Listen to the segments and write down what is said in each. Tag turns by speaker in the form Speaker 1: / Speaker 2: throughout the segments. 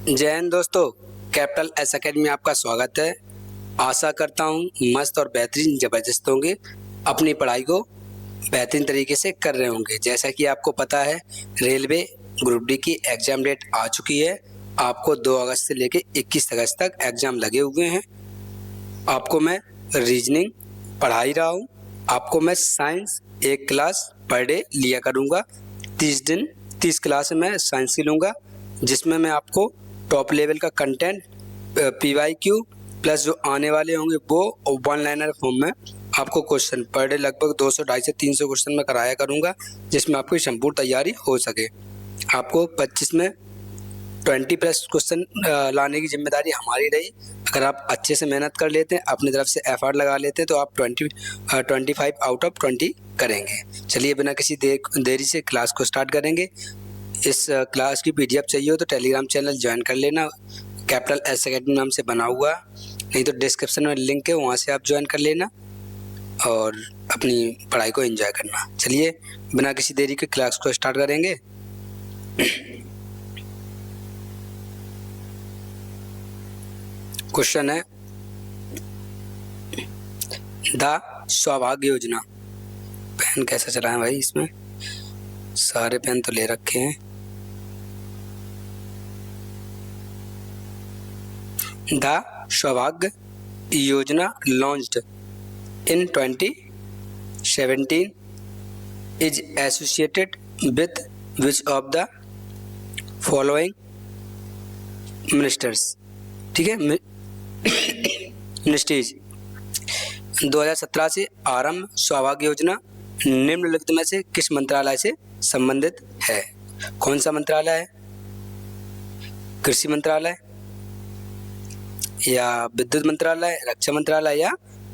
Speaker 1: जय हिंद दोस्तों। Capital S academy में आपका स्वागत है। आशा करता हूँ मस्त और बेहतरीन ज़बरदस्त होंगे, अपनी पढ़ाई को बेहतरीन तरीके से कर रहे होंगे। जैसा कि आपको पता है, रेलवे ग्रुप डी की एग्ज़ाम डेट आ चुकी है। आपको 2 अगस्त से लेकर 21 अगस्त तक एग्ज़ाम लगे हुए हैं। आपको मैं रीजनिंग पढ़ा ही रहा हूँ। आपको मैं साइंस एक क्लास पर डे लिया करूँगा। 30 क्लास मैं साइंस की लूँगा, जिसमें मैं आपको टॉप लेवल का कंटेंट PYQ प्लस जो आने वाले होंगे वो वन लाइनर फॉर्म में आपको क्वेश्चन पर डे लगभग 200 250 से 300 क्वेश्चन में कराया करूँगा, जिसमें आपकी संपूर्ण तैयारी हो सके। आपको 25 में 20 प्लस क्वेश्चन लाने की जिम्मेदारी हमारी रही। अगर आप अच्छे से मेहनत कर लेते हैं, अपनी तरफ से एफर्ट लगा लेते हैं, तो आप 25 आउट ऑफ 20 करेंगे। चलिए बिना किसी देरी से क्लास को स्टार्ट करेंगे। इस क्लास की PDF चाहिए हो तो टेलीग्राम चैनल ज्वाइन कर लेना, कैपिटल एस एकेडमी नाम से बना हुआ, नहीं तो डिस्क्रिप्शन में लिंक है, वहाँ से आप ज्वाइन कर लेना और अपनी पढ़ाई को एंजॉय करना। चलिए बिना किसी देरी के क्लास को स्टार्ट करेंगे। क्वेश्चन है, द सौभाग्य योजना। पेन कैसा चला है भाई, इसमें सारे पेन तो ले रखे हैं। द सौभाग्य योजना launched in 2017 is associated with which of the following ministers? ठीक है, मिनिस्ट्रीज। 2017 से आरंभ सौभाग्य योजना निम्नलिखित में से किस मंत्रालय से संबंधित है? कौन सा मंत्रालय है? कृषि मंत्रालय या विद्युत मंत्रालय, रक्षा मंत्रालय या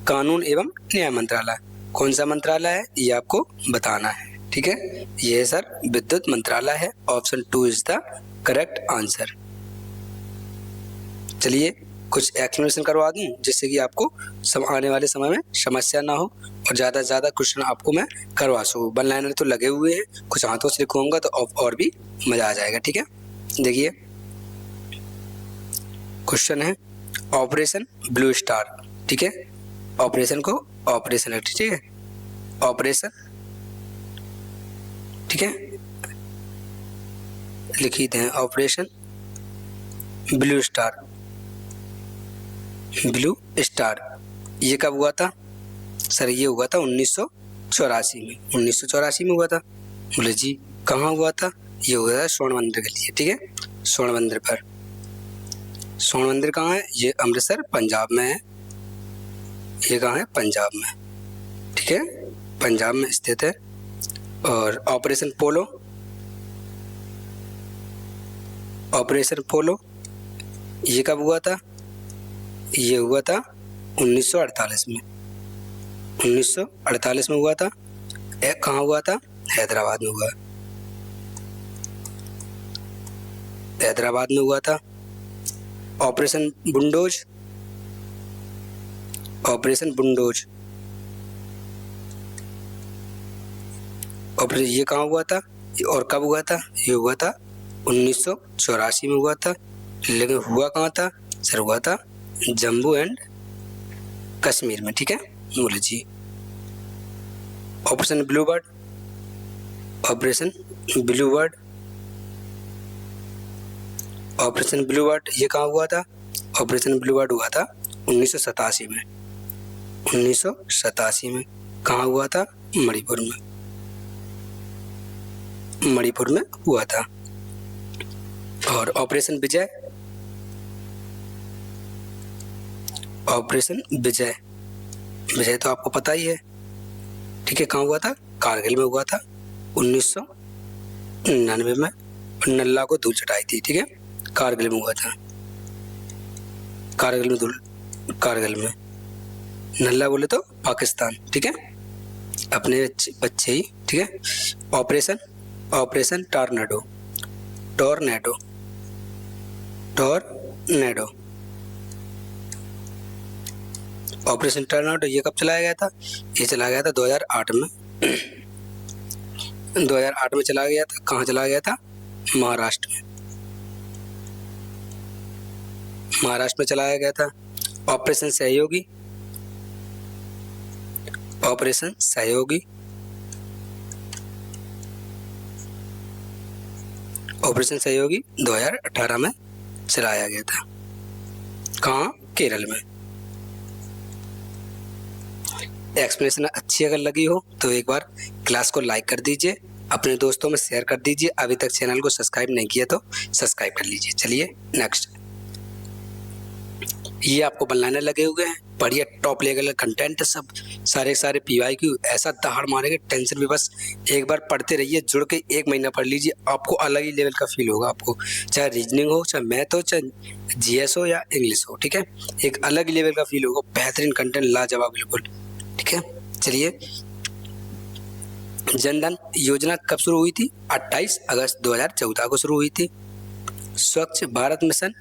Speaker 1: कानून एवं न्याय मंत्रालय? कौन सा मंत्रालय है ये आपको बताना है। ठीक है, ये सर विद्युत मंत्रालय है। Option 2 is the correct answer. चलिए कुछ एक्सप्लेनेशन करवा दूं, जिससे कि आपको आने वाले समय में समस्या ना हो और ज़्यादा से ज़्यादा क्वेश्चन आपको मैं करवा सकूँ। वन लाइनर तो लगे हुए हैं, कुछ हाथों से लिखूंगा तो और भी मज़ा आ जाएगा। ठीक है, देखिए क्वेश्चन है ऑपरेशन ब्लू स्टार। ठीक है, ऑपरेशन को ऑपरेशन है, ठीक है, ऑपरेशन, ठीक है, लिख देते हैं operation blue star. Blue star ये कब हुआ था सर? ये हुआ था 1984 में। 1984 में हुआ था। बोले जी कहाँ हुआ था? ये हुआ था स्वर्ण मंदिर के लिए। ठीक है, स्वर्ण मंदिर पर। स्वर्ण मंदिर कहाँ है? ये अमृतसर पंजाब में है। ये कहाँ है? पंजाब में। ठीक है, पंजाब में स्थित है। और ऑपरेशन पोलो, ऑपरेशन पोलो ये कब हुआ था? ये हुआ था 1948 में। 1948 में हुआ था। कहाँ हुआ था? हैदराबाद में हुआ। हैदराबाद में हुआ था। ऑपरेशन बुंडोज, ऑपरेशन बुंडोज, ऑपरेशन ये कहाँ हुआ था और कब हुआ था? ये हुआ था 1984 में हुआ था। लेकिन हुआ कहाँ था सर? हुआ था जम्मू एंड कश्मीर में। ठीक है, बोले जी। Operation blue bird, operation blue bird, operation blue bird ये कहाँ हुआ था? ऑपरेशन ब्लू बर्ड हुआ था 1987 में। 1987 में कहाँ हुआ था? मणिपुर में। मणिपुर में हुआ था। और ऑपरेशन विजय, ऑपरेशन विजय, विजय तो आपको पता ही है। ठीक है, कहाँ हुआ था? कारगिल में हुआ था 1999 में। नल्ला को धूल चटाई थी। ठीक है, कारगिल में हुआ था। कारगिल में धूल, कारगिल में। नल्ला बोले तो पाकिस्तान। ठीक है, अपने बच्चे ही। ठीक है, operation, operation tornado, tornado, tornado, operation tornado ये कब चलाया गया था? ये चलाया गया था 2008 में। 2008 में चला गया था। कहाँ चला गया था? महाराष्ट्र में। महाराष्ट्र में चलाया गया था। ऑपरेशन सहयोगी, ऑपरेशन सहयोगी, ऑपरेशन सहयोगी 2018 में चलाया गया था। कहाँ? केरल में। एक्सप्लेनेशन अच्छी अगर लगी हो तो एक बार क्लास को लाइक कर दीजिए, अपने दोस्तों में शेयर कर दीजिए। अभी तक चैनल को सब्सक्राइब नहीं किया तो सब्सक्राइब कर लीजिए। चलिए नेक्स्ट, ये आपको बनलाने लगे हुए हैं, बढ़िया टॉप लेवल कंटेंट सब, सारे PYQ ऐसा दहाड़ मारेंगे, टेंशन भी बस एक बार पढ़ते रहिए, जुड़ के 1 महीना पढ़ लीजिए, आपको अलग ही लेवल का फील होगा। आपको चाहे रीजनिंग हो, चाहे मैथ हो, चाहे GS हो या इंग्लिश हो, ठीक है, एक अलग ही लेवल का फील होगा। बेहतरीन कंटेंट, लाजवाब बिल्कुल, ठीक है। चलिए, जनधन योजना कब शुरू हुई थी? 28 अगस्त 2014 को शुरू हुई थी। स्वच्छ भारत मिशन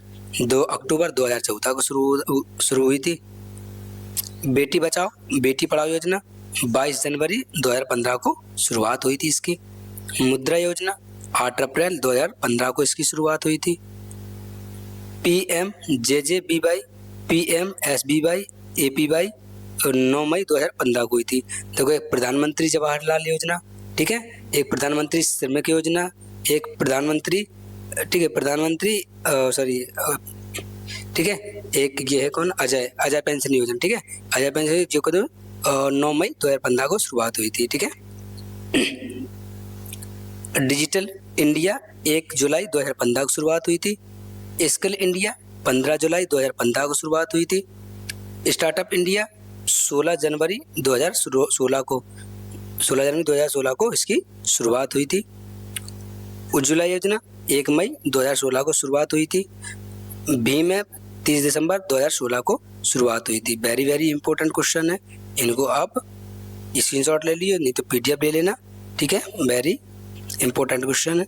Speaker 1: 2 अक्टूबर 2014 को शुरू हुई थी। बेटी बचाओ बेटी पढ़ाओ योजना 22 जनवरी 2015 को शुरुआत हुई थी इसकी। मुद्रा योजना 8 अप्रैल 2015 को इसकी शुरुआत हुई थी। PMJJBY, PMSBY, APY 9 मई 2015 को हुई थी। देखो, एक प्रधानमंत्री जवाहरलाल योजना, ठीक है, एक प्रधानमंत्री श्रमिक योजना, एक प्रधानमंत्री, ठीक है, प्रधानमंत्री ठीक है, एक ये है कौन? अजय पेंशन योजना, ठीक है, अजय पेंशन जो को 9 मई 2015 को शुरुआत हुई थी, ठीक है। डिजिटल इंडिया 1 जुलाई 2015 को शुरुआत हुई थी। स्किल इंडिया 15 जुलाई 2015 को शुरुआत हुई थी। स्टार्टअप इंडिया 16 जनवरी 2016 को इसकी शुरुआत हुई थी। उज्ज्वला योजना 1 मई 2016 को शुरुआत हुई थी। भीम ऐप 30 दिसंबर 2016 को शुरुआत हुई थी। वेरी वेरी इंपॉर्टेंट क्वेश्चन है, इनको आप स्क्रीनशॉट ले लीजिए, नहीं तो PDF ले लेना, ठीक है, वेरी इंपॉर्टेंट क्वेश्चन है।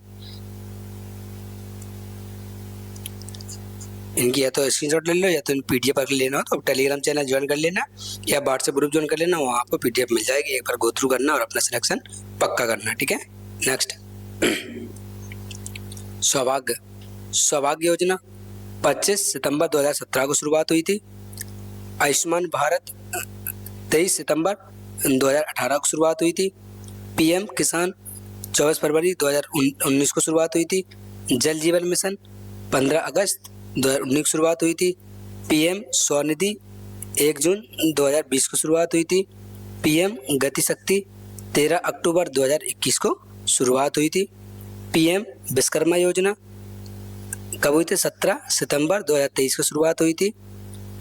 Speaker 1: इनकी या तो स्क्रीनशॉट ले लो या तो PDF पर लेना हो तो टेलीग्राम चैनल ज्वाइन कर लेना या व्हाट्सएप ग्रुप ज्वाइन कर लेना, वहाँ आपको PDF मिल जाएगी। एक बार गो थ्रू करना और अपना सिलेक्शन पक्का करना, ठीक है। नेक्स्ट, सौभाग्य योजना 25 सितंबर 2017 को शुरुआत हुई थी। आयुष्मान भारत 23 सितंबर 2018 को शुरुआत हुई थी। PM किसान 24 फरवरी 2019 को शुरुआत हुई थी। जल जीवन मिशन 15 अगस्त 2019 को शुरुआत हुई थी। PM स्वनिधि 1 जून 2020 को शुरुआत हुई थी। PM गति शक्ति 13 अक्टूबर 2021 को शुरुआत हुई थी। PM विश्वकर्मा योजना कब हुई थी? 17 सितंबर 2023 को शुरुआत हुई थी।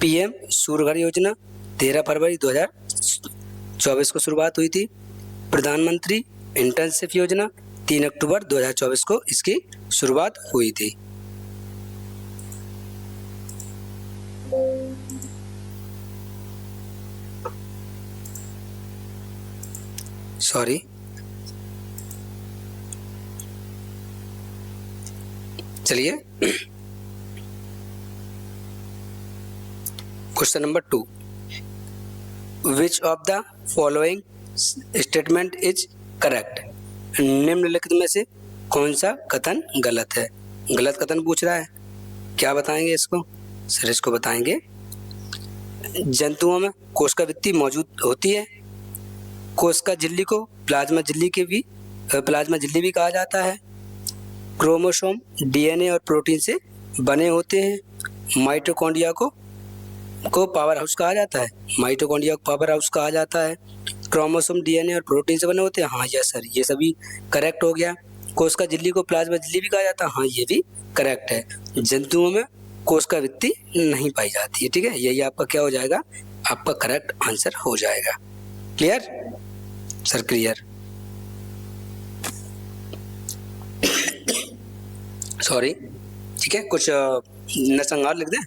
Speaker 1: PM सूर्य घर योजना 13 फरवरी 2024 को शुरुआत हुई थी। प्रधानमंत्री इंटर्नशिप योजना 3 अक्टूबर 2024 को इसकी शुरुआत हुई थी। सॉरी, चलिए question number 2, which of the following statement is correct? निम्नलिखित में से कौन सा कथन गलत है? गलत कथन पूछ रहा है, क्या बताएंगे इसको? सर इसको बताएंगे, जंतुओं में कोशिका भित्ति मौजूद होती है। कोशिका झिल्ली को प्लाज्मा झिल्ली भी कहा जाता है। क्रोमोसोम DNA और प्रोटीन से बने होते हैं। माइटोकॉन्ड्रिया को पावर हाउस कहा जाता है। माइटोकॉन्ड्रिया को पावर हाउस कहा जाता है। क्रोमोसोम DNA और प्रोटीन से बने होते हैं। हाँ यस सर, ये सभी करेक्ट हो गया। कोशिका झिल्ली को प्लाज्मा झिल्ली भी कहा जाता है। हाँ ये भी करेक्ट है। जंतुओं में कोशिका भित्ति नहीं पाई जाती है, ठीक है, यही आपका क्या हो जाएगा? आपका करेक्ट आंसर हो जाएगा। Clear sir? क्लियर, सॉरी, ठीक है, कुछ नरसंहार लिख दें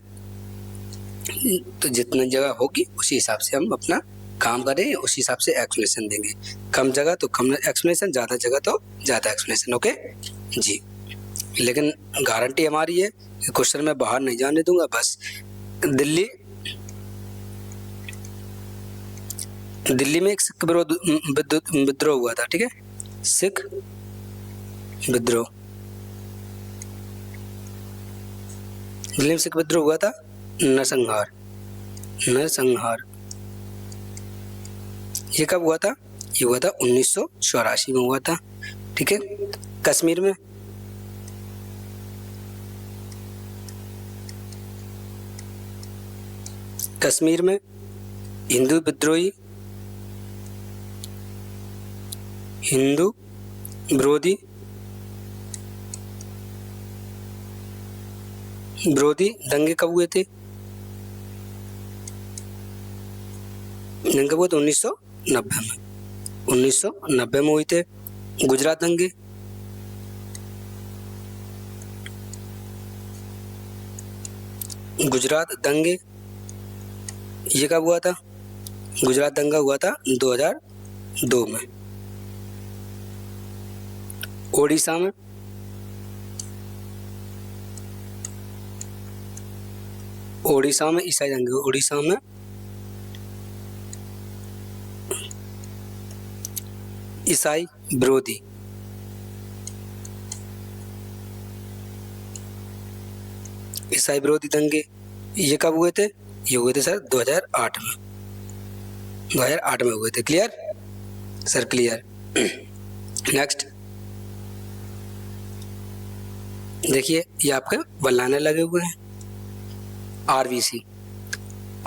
Speaker 1: तो जितना जगह होगी उसी हिसाब से हम अपना काम करें, उसी हिसाब से एक्सप्लेनेशन देंगे। कम जगह तो कम एक्सप्लेनेशन, ज़्यादा जगह तो ज़्यादा एक्सप्लेनेशन, ओके जी। लेकिन गारंटी हमारी है कि क्वेश्चन मैं बाहर नहीं जाने दूंगा। बस दिल्ली में एक सिख विद्रोह हुआ था, ठीक है, सिख विद्रोह, दिल्ली में सिख विद्रोह हुआ था नरसंहार, नरसंहार ये कब हुआ था? ये हुआ था 1984 में हुआ था। ठीक है। कश्मीर में, कश्मीर में हिंदू विद्रोही, हिंदू विरोधी दंगे कब हुए थे? दंगे कब हुए थे? 1990 में, 1990 में हुए थे। गुजरात दंगे, गुजरात दंगे ये कब हुआ था? गुजरात दंगा हुआ था 2002 में। ओडिशा में, ओडिशा में ईसाई दंगे, ओडिशा में ईसाई विरोधी, ईसाई विरोधी दंगे ये कब हुए थे? ये हुए थे सर 2008 में, 2008 में हुए थे। Clear sir? क्लियर। नेक्स्ट देखिए, ये आपके बल्लाने लगे हुए हैं। आरबीसी,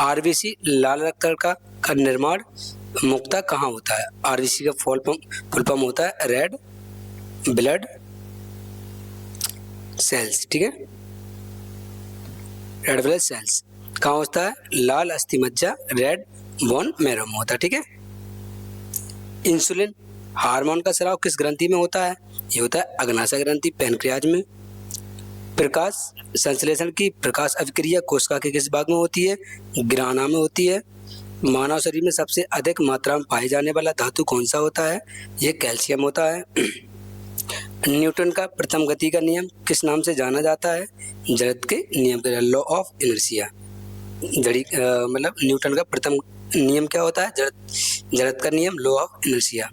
Speaker 1: आरबीसी लाल रक्त का निर्माण मुख्यतः कहाँ होता है? आरबीसी का फुल फॉर्म होता है रेड ब्लड सेल्स। ठीक है, रेड ब्लड सेल्स कहाँ होता है? लाल अस्थि मज्जा, रेड बोन मैरो में होता है। ठीक है। इंसुलिन हार्मोन का स्राव किस ग्रंथि में होता है? ये होता है अग्नाशय ग्रंथि, पैनक्रियाज में। प्रकाश संश्लेषण की प्रकाश अभिक्रिया कोशिका के किस भाग में होती है? ग्राना में होती है। मानव शरीर में सबसे अधिक मात्रा में पाए जाने वाला धातु कौन सा होता है? ये कैल्शियम होता है। न्यूटन का प्रथम गति का नियम किस नाम से जाना जाता है? जड़त्व के नियम के, लॉ ऑफ इनर्शिया। मतलब न्यूटन का प्रथम नियम क्या होता है? जड़त्व का नियम, लॉ ऑफ इनर्शिया।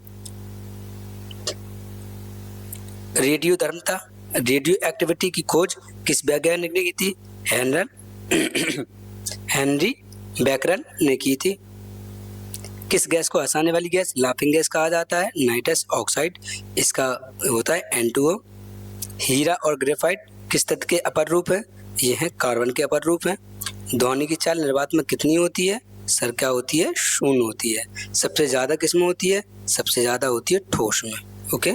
Speaker 1: रेडियो धर्मता, रेडियो एक्टिविटी की खोज किस वैज्ञानिक ने की थी? हेनरी बैकरल ने की थी। किस गैस को हंसाने वाली गैस लाफिंग गैस कहा जाता है? नाइट्रस ऑक्साइड, इसका होता है N2O। हीरा और ग्रेफाइट किस तत्व के अपर रूप है? ये हैं कार्बन के अपर रूप हैं। ध्वनि की चाल निर्वात में कितनी होती है? सर क्या होती है? शून्य होती है। सबसे ज्यादा किस में होती है? सबसे ज्यादा होती है ठोस में। ओके,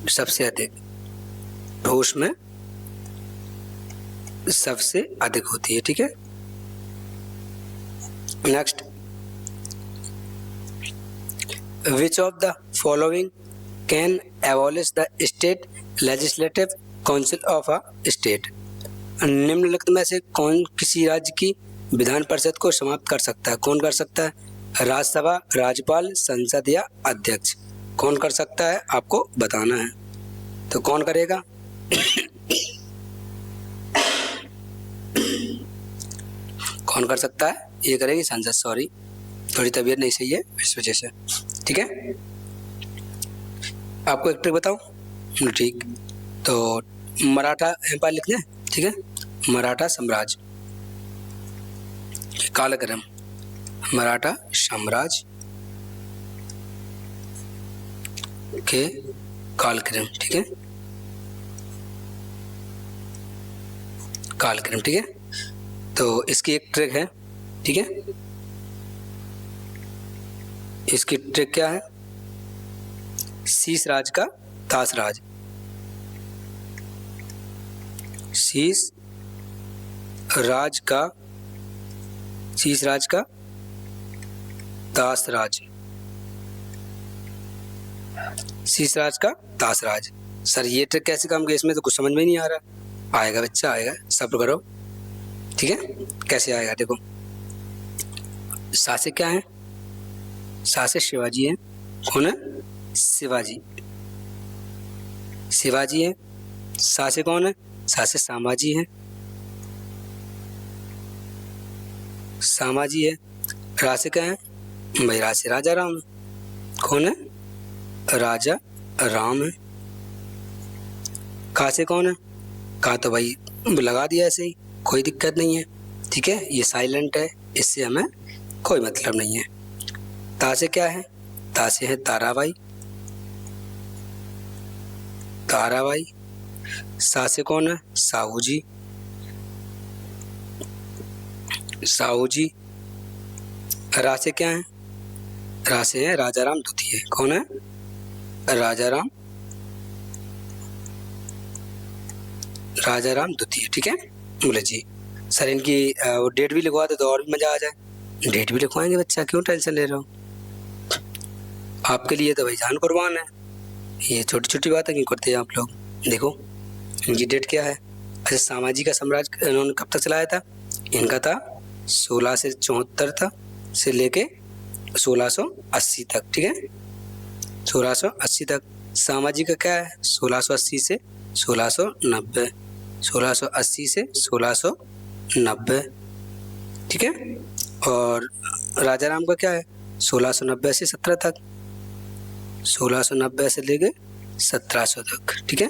Speaker 1: सबसे अधिक ठोस में सबसे अधिक होती है। ठीक है। Next, which of the following can abolish the state legislative council of a state? निम्नलिखित में से कौन किसी राज्य की विधान परिषद को समाप्त कर सकता है? कौन कर सकता है? राज्यसभा, राज्यपाल, संसद या अध्यक्ष? कौन कर सकता है? आपको बताना है। तो कौन करेगा? कौन कर सकता है? ये करेगी संसद। सॉरी, थोड़ी तबीयत नहीं सही है इस वजह से। ठीक है, आपको एक ट्रिक बताऊं? ठीक, तो मराठा एम्पायर लिखना है। ठीक है, मराठा साम्राज्य, कालक्रम, मराठा साम्राज्य के कालक्रम। ठीक है, कालक्रम। ठीक है, तो इसकी एक ट्रिक है। ठीक है, इसकी ट्रिक क्या है? शीश राज का दास राज, शीश राज का दास राज, शीश राज का दास राज। सर ये ट्रिक कैसे काम की? इसमें तो कुछ समझ में नहीं आ रहा। आएगा बच्चा, आएगा, सब्र करो। ठीक है, कैसे आएगा देखो। शासक क्या है? शासक शिवाजी है। कौन है? शिवाजी, शिवाजी है। शासक कौन है? शासक संभाजी है, संभाजी है। राजा क्या है? भाई राजा राजा राम है। कौन है? राजा राम है। का से कौन है? का तो भाई लगा दिया ऐसे ही, कोई दिक्कत नहीं है, ठीक है, ये साइलेंट है, इससे हमें कोई मतलब नहीं है। ता से क्या है, ता से है ताराबाई, ताराबाई। सा से कौन है, साहू जी, साहू जी। रा से क्या है, रा से है राजाराम द्वितीय। कौन है, राजाराम, राजाराम द्वितीय, ठीक है। बोले जी सर इनकी वो डेट भी लिखवा दे तो और भी मजा आ जाए। डेट भी लिखवाएंगे बच्चा, क्यों टेंशन ले रहे हो, आपके लिए तो भाई जान कुर्बान है। ये छोटी छोटी बातें क्यों करते हैं आप लोग। देखो इनकी डेट क्या है। अच्छा, सामाजी का साम्राज्य इन्होंने कब तक चलाया था, इनका था 16 से 74 था, से लेके 1680 तक, ठीक है, 1680 तक। सामाजिक का क्या है, 1680 से 1690, 1680 से 1690, ठीक है। और राजाराम का क्या है, 1690 से 17 तक, 1690 से लेके 1700 तक, ठीक है,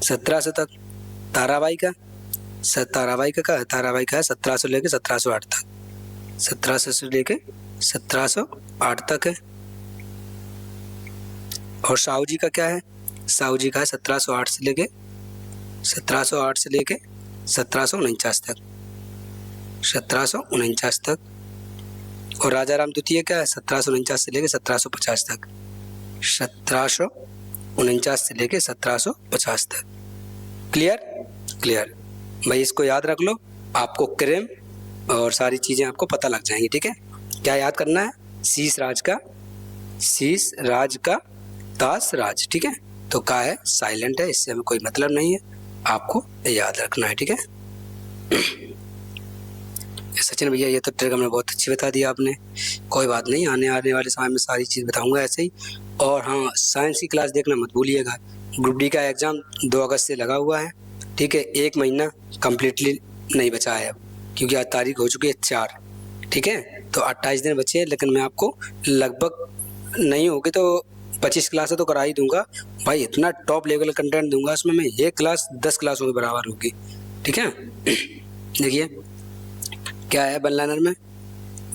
Speaker 1: 1700 तक। ताराबाई का, ताराबाई का क्या है, ताराबाई का है 1700 से लेके 1708 तक, 1700 से लेके 1708 तक है। और साहू जी का क्या है, साहू जी का है 1708 से लेके 1708 से लेके 1749 तक, 1749 तक। और राजाराम द्वितीय क्या है, 1749 से लेके 1750 तक, 1749 से लेके 1750 तक। क्लियर, क्लियर भाई, इसको याद रख लो, आपको क्रेम और सारी चीज़ें आपको पता लग जाएंगी, ठीक है। क्या याद करना है, शीश राज का, शीश राज का दास राज, ठीक है। तो का है साइलेंट है, इससे हमें कोई मतलब नहीं है, आपको याद रखना है, ठीक है। सचिन भैया ये तो ट्रिक हमने बहुत अच्छी बता दी आपने, कोई बात नहीं, आने वाले समय में सारी चीज़ बताऊंगा ऐसे ही। और हाँ, साइंस की क्लास देखना मत भूलिएगा। ग्रुप डी का एग्ज़ाम 2 अगस्त से लगा हुआ है, ठीक है, 1 महीना कम्प्लीटली नहीं बचा है अब, क्योंकि आज तारीख हो चुकी है 4, ठीक है, तो 28 दिन बचे हैं। लेकिन मैं आपको लगभग नहीं होगी तो 25 क्लासें तो करा ही दूंगा भाई, इतना टॉप लेवल कंटेंट दूंगा उसमें मैं, ये क्लास 10 क्लासों के बराबर होगी, ठीक है। देखिए क्या है बनलानर में,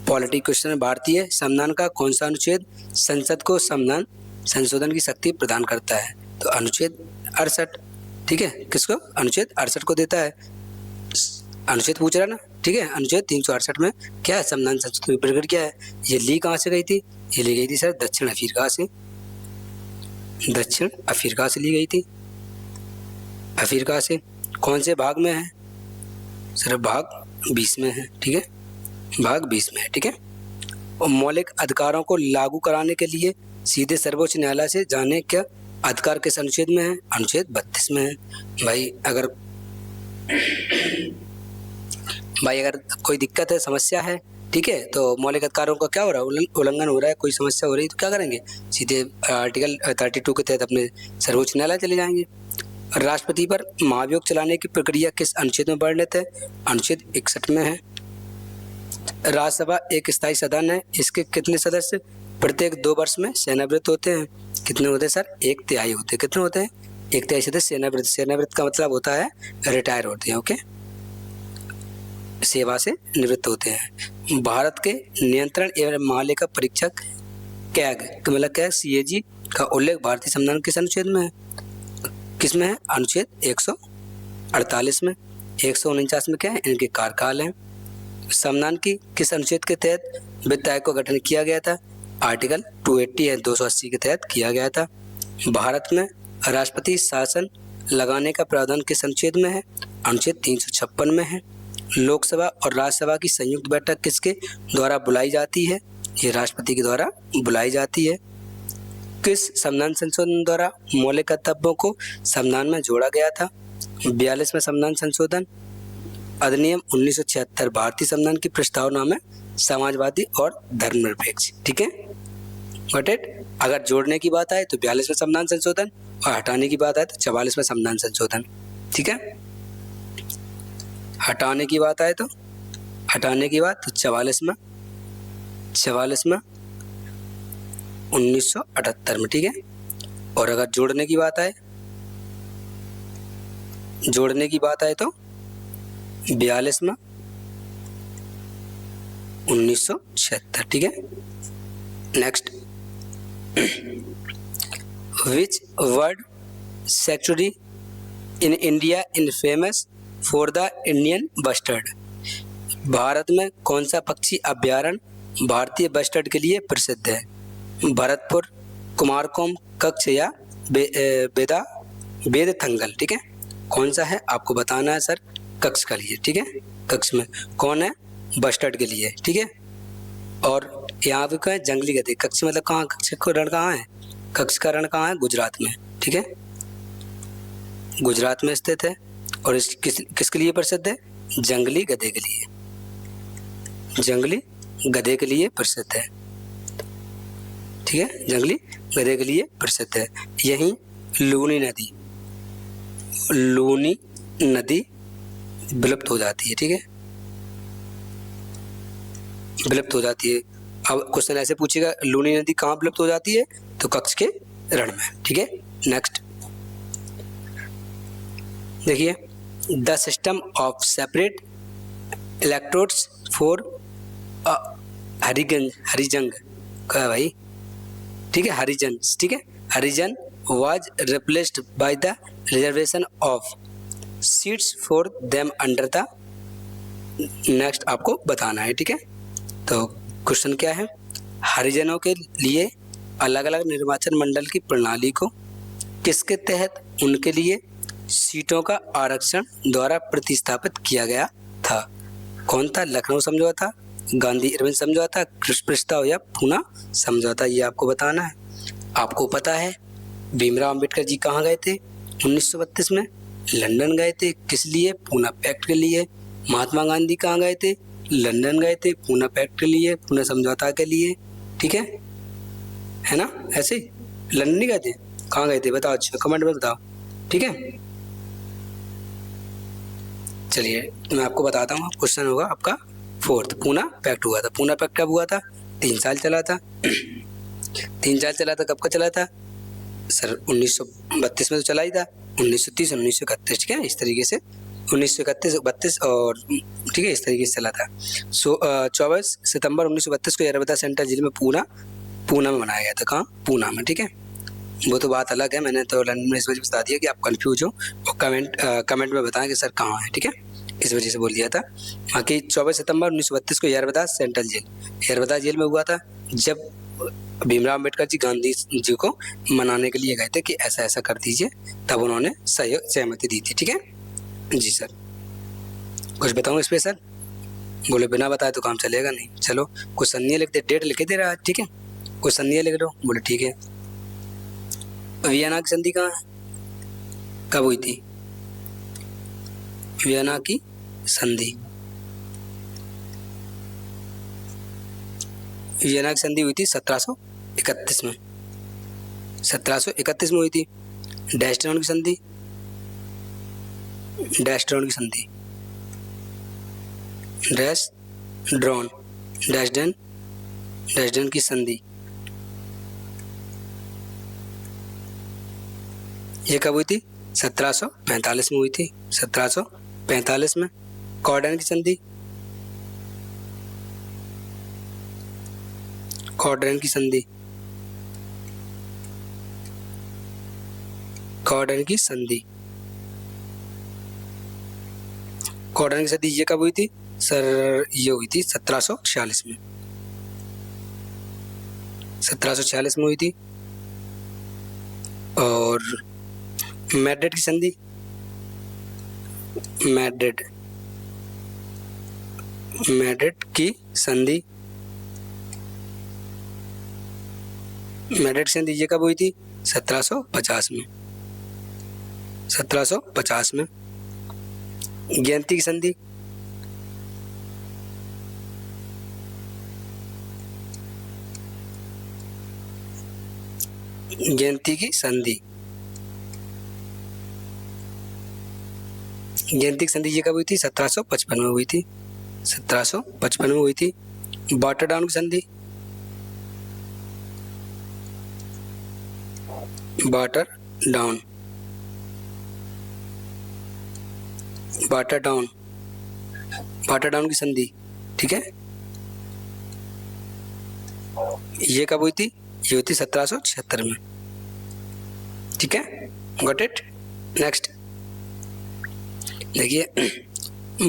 Speaker 1: पॉलिटी क्वेश्चन में, भारतीय संविधान का कौन सा अनुच्छेद संसद को संविधान संशोधन की शक्ति प्रदान करता है, तो अनुच्छेद 68, ठीक है, किसको, अनुच्छेद 68 को देता है। अनुच्छेद पूछ रहा ना, ठीक है, अनुच्छेद 368 में क्या है, संविधान संशोधन की प्रक्रिया क्या है। ये ली कहाँ से गई थी, ये ली गई थी सर दक्षिण अफ्रीका से, दक्षिण अफ्रीका से ली गई थी, अफ्रीका से। कौन से भाग में है सर, भाग 20 में है, ठीक है, भाग 20 में है, ठीक है। और मौलिक अधिकारों को लागू कराने के लिए सीधे सर्वोच्च न्यायालय से जाने का अधिकार किस अनुच्छेद में है, अनुच्छेद 32 में है। भाई अगर कोई दिक्कत है, समस्या है, ठीक है, तो मौलिक अधिकारों का क्या हो रहा है, उल्लंघन हो रहा है, कोई समस्या हो रही है, तो क्या करेंगे, सीधे आर्टिकल 32 के तहत अपने सर्वोच्च न्यायालय चले जाएंगे। राष्ट्रपति पर महाभियोग चलाने की प्रक्रिया किस अनुच्छेद में वर्णित है, अनुच्छेद 61 में है। राज्यसभा एक स्थायी सदन है, इसके कितने सदस्य प्रत्येक 2 वर्ष में सेवानिवृत्त होते हैं, कितने होते हैं सर, 1/3 होते हैं। कितने होते हैं, 1/3 सदस्य सेवानिवृत्त, सेवानिवृत्त का मतलब होता है रिटायर होते हैं, ओके, सेवा से निवृत्त होते हैं। भारत के नियंत्रण एवं महालेखा परीक्षक कैग मतलब क्या, CAG का उल्लेख भारतीय संविधान किस अनुच्छेद में है, किस में है, अनुच्छेद 148 में। 149 में क्या है, इनके कार्यकाल है। संविधान की किस अनुच्छेद के तहत वित्त आयोग का गठन किया गया था, आर्टिकल 280 है 280 के तहत किया गया था। भारत में राष्ट्रपति शासन लगाने का प्रावधान किस अनुच्छेद में है, अनुच्छेद 356 में है। लोकसभा और राज्यसभा की संयुक्त बैठक किसके द्वारा बुलाई जाती है, ये राष्ट्रपति के द्वारा बुलाई जाती है। किस संविधान संशोधन द्वारा मौलिक कर्तव्यों को संविधान में जोड़ा गया था, 42वें संविधान संशोधन अधिनियम 1976 भारतीय संविधान की प्रस्तावना में समाजवादी और धर्मनिरपेक्ष, ठीक है, गॉट इट। अगर जोड़ने की बात आए तो 42वें संविधान संशोधन, और हटाने की बात आए तो 44वें संविधान संशोधन, ठीक है। हटाने की बात आए तो, हटाने की बात तो 44 में 1978 में, ठीक है। और अगर जोड़ने की बात आए, जोड़ने की बात आए तो 42 में, 1976, ठीक है। Next, which bird sanctuary in India in famous for the Indian bustard. Bharat में कौन सा पक्षी अभ्यारण्य भारतीय बस्टर्ड के लिए प्रसिद्ध है? भरतपुर, कुमारकोम, कच्छ या बेदथंगल, ठीक है। कौन सा है आपको बताना है सर, कच्छ का लिए, ठीक है। कच्छ में कौन है, बस्टर्ड के लिए, ठीक है। और यहाँ पे क्या है, जंगली गधे। कच्छ मतलब कहाँ, कच्छ का रण कहाँ है, कच्छ का रण कहाँ है, गुजरात में, ठीक है, गुजरात में स्थित है। और इस किसके लिए प्रसिद्ध है, जंगली गधे के लिए, जंगली गधे के लिए प्रसिद्ध है, ठीक है, जंगली गधे के लिए प्रसिद्ध है। यहीं लूनी नदी विलुप्त हो जाती है, ठीक है, विलुप्त हो जाती है। अब क्वेश्चन ऐसे पूछेगा, लूनी नदी कहाँ विलुप्त हो जाती है, तो कच्छ के रण में, ठीक है। नेक्स्ट देखिए, the system of separate electrodes for Harijan का भाई, ठीक है, हरिजन, ठीक है, Harijan was replaced by the reservation of seats for them under the. Next आपको बताना है, ठीक है। तो क्वेश्चन क्या है, हरिजनों के लिए अलग अलग निर्वाचन मंडल की प्रणाली को किसके तहत उनके लिए सीटों का आरक्षण द्वारा प्रतिस्थापित किया गया था? कौन था, लखनऊ समझौता, गांधी इरविन समझौता, कृष्ण प्रस्ताव या पूना समझौता, ये आपको बताना है। आपको पता है भीमराव अंबेडकर जी कहाँ गए थे 1932 में, लंदन गए थे, किस लिए, पूना पैक्ट के लिए। महात्मा गांधी कहाँ गए थे, लंदन गए थे, पूना पैक्ट के लिए, पूना समझौता के लिए, ठीक है ना। ऐसे ही लंदन नहीं गए थे, कहाँ गए थे बताओ, अच्छा कमेंट में बताओ, ठीक है। चलिए मैं आपको बताता हूँ, क्वेश्चन होगा आपका फोर्थ, पूना पैक्ट हुआ था। पूना पैक्ट कब हुआ था, 3 साल चला था 3 साल चला था, कब का चला था सर, 1932 में तो चला ही था, 1930 1931, ठीक है, इस तरीके से 1931 32 और ठीक है, इस तरीके से चला था। 24 सितंबर 1932 को यरवदा सेंट्रल जेल में पूना में बनाया गया था। कहाँ, पूना में, ठीक है। वो तो बात अलग है, मैंने तो लंदन में इस वजह से बता दिया कि आप कंफ्यूज हो, और कमेंट में बताएं कि सर कहाँ है, ठीक है, इस वजह से बोल दिया था। बाकी 24 सितंबर 1932 को यरवदा सेंट्रल यरवदा जेल में हुआ था, जब भीमराव अम्बेडकर जी गांधी जी को मनाने के लिए गए थे कि ऐसा ऐसा कर दीजिए, तब उन्होंने सहमति दी थी, ठीक है जी। सर कुछ बताऊँ इस पर सर, बोले बिना बताए तो काम चलेगा नहीं। चलो कुछ संधियाँ लिख दे, डेट लिख दे रहा है, ठीक है, कुछ संधियाँ लिख दो, बोले ठीक है। वियना की संधि कहाँ है, कब हुई थी, वियना की संधि, वियना की संधि हुई थी 1731 में, 1731 में हुई थी। डैशडाउन की संधि, डैशडाउन की संधि, डैशडाउन की संधि ये कब हुई थी, 1745 में हुई थी, 1745 में। कॉर्डन की संधि, कॉर्डन की संधि, कॉर्डन की संधि, कॉर्डन की संधि ये कब हुई थी सर, ये हुई थी 1746 में, 1746 में हुई थी। और मैड्रिड की संधि, मैड्रिड की संधि, मैड्रिड की संधि ये कब हुई थी, 1750 में, 1750 में। गेंती की संधि, गेंती की संधि, गेंती की संधि ये कब हुई थी, 1755 में हुई थी, 1755 में हुई थी। वाटर डाउन की संधि, वाटर डाउन, वाटर डाउन वाटरडाउन की संधि, ठीक है, ये कब हुई थी? ये हुई थी 1776 में, ठीक है, गॉट इट। नेक्स्ट देखिए,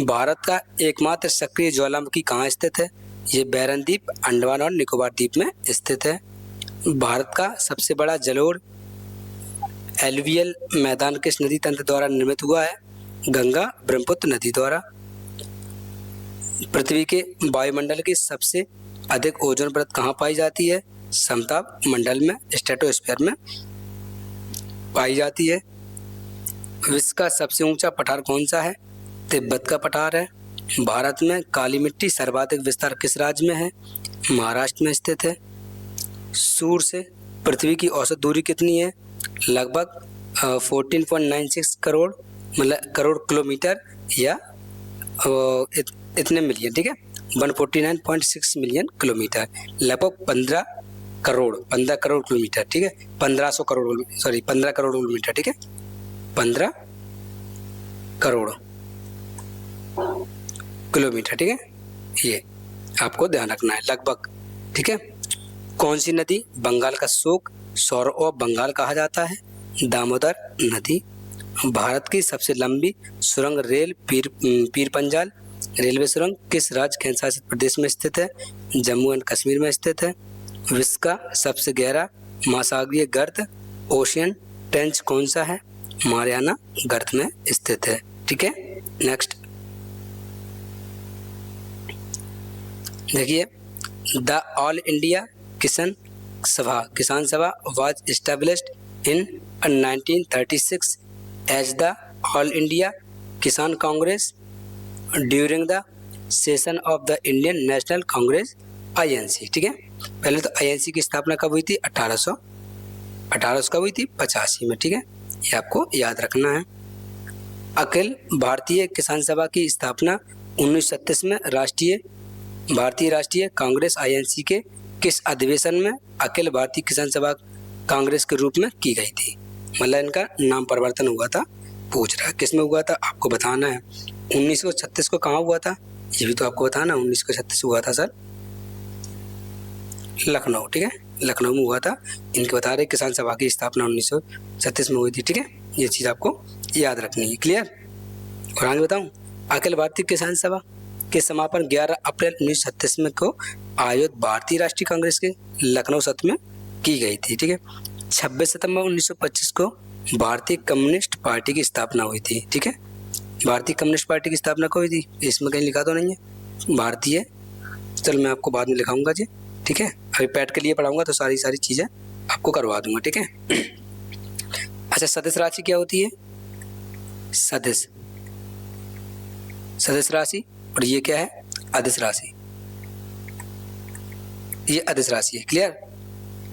Speaker 1: भारत का एकमात्र सक्रिय ज्वालामुखी कहाँ स्थित है? ये बैरन द्वीप, अंडमान और निकोबार द्वीप में स्थित है। भारत का सबसे बड़ा जलोढ़ एलुवियल मैदान किस नदी तंत्र द्वारा निर्मित हुआ है? गंगा ब्रह्मपुत्र नदी द्वारा। पृथ्वी के वायुमंडल की सबसे अधिक ओजोन परत कहाँ पाई जाती है? समताप मंडल में, स्ट्रेटोस्फीयर में पाई जाती है। विश्व का सबसे ऊंचा पठार कौन सा है? तिब्बत का पठार है। भारत में काली मिट्टी सर्वाधिक विस्तार किस राज्य में है? महाराष्ट्र में स्थित है। सूर्य से पृथ्वी की औसत दूरी कितनी है? लगभग 14.96 करोड़, मतलब करोड़ किलोमीटर, या इतने मिलियन, ठीक है, 149.6 मिलियन किलोमीटर, लगभग 15 करोड़ किलोमीटर, ठीक है, 1500 करोड़, सॉरी 15 करोड़ किलोमीटर, ठीक है, 15 करोड़ किलोमीटर, ठीक है, ये आपको ध्यान रखना है लगभग, ठीक है। कौन सी नदी बंगाल का शोक सौर ऑफ बंगाल कहा जाता है? दामोदर नदी। भारत की सबसे लंबी सुरंग रेल पीरपंजाल रेलवे सुरंग किस राज्य केंद्र शासित प्रदेश में स्थित है? जम्मू एंड कश्मीर में स्थित है। विश्व का सबसे गहरा महासागरीय गर्त ओशियन ट्रेंच कौन सा है? मारियाना गर्त में स्थित है, ठीक है। नेक्स्ट देखिए, the All India Kisan Sabha was established in 1936 as the All India Kisan Congress during the session of the Indian National Congress INC, ठीक है। पहले तो INC की स्थापना कब हुई थी? 1800 कब हुई थी? 85 में, ठीक है, ये आपको याद रखना है। अखिल भारतीय किसान सभा की स्थापना 1937 में भारतीय राष्ट्रीय कांग्रेस INC के किस अधिवेशन में अखिल भारतीय किसान सभा कांग्रेस के रूप में की गई थी? मतलब इनका नाम परिवर्तन हुआ था, पूछ रहा है किस में हुआ था, आपको बताना है। 1936 को कहाँ हुआ था? ये भी तो आपको बताना। 1936 हुआ था सर लखनऊ, ठीक है, लखनऊ में हुआ था। इनके बता रहे किसान सभा की स्थापना 1936 में हुई थी, ठीक है, ये चीज़ आपको याद रखनी है, क्लियर। और आगे बताऊं, अखिल भारतीय किसान सभा के समापन 11 अप्रैल 1936 में को आयोजित भारतीय राष्ट्रीय कांग्रेस के लखनऊ सत्र में की गई थी, ठीक है। 26 सितंबर 1925 को भारतीय कम्युनिस्ट पार्टी की स्थापना हुई थी, ठीक है। भारतीय कम्युनिस्ट पार्टी की स्थापना कब हुई थी? इसमें कहीं लिखा तो नहीं है भारतीय, चल मैं आपको बाद में लिखाऊंगा जी, ठीक है। अभी पैट के लिए पढ़ाऊंगा तो सारी चीज़ें आपको करवा दूंगा, ठीक है। अच्छा, सदस्य राशि क्या होती है? सदस्य राशि, और ये क्या है? अदिश राशि, ये अदिश राशि है, क्लियर।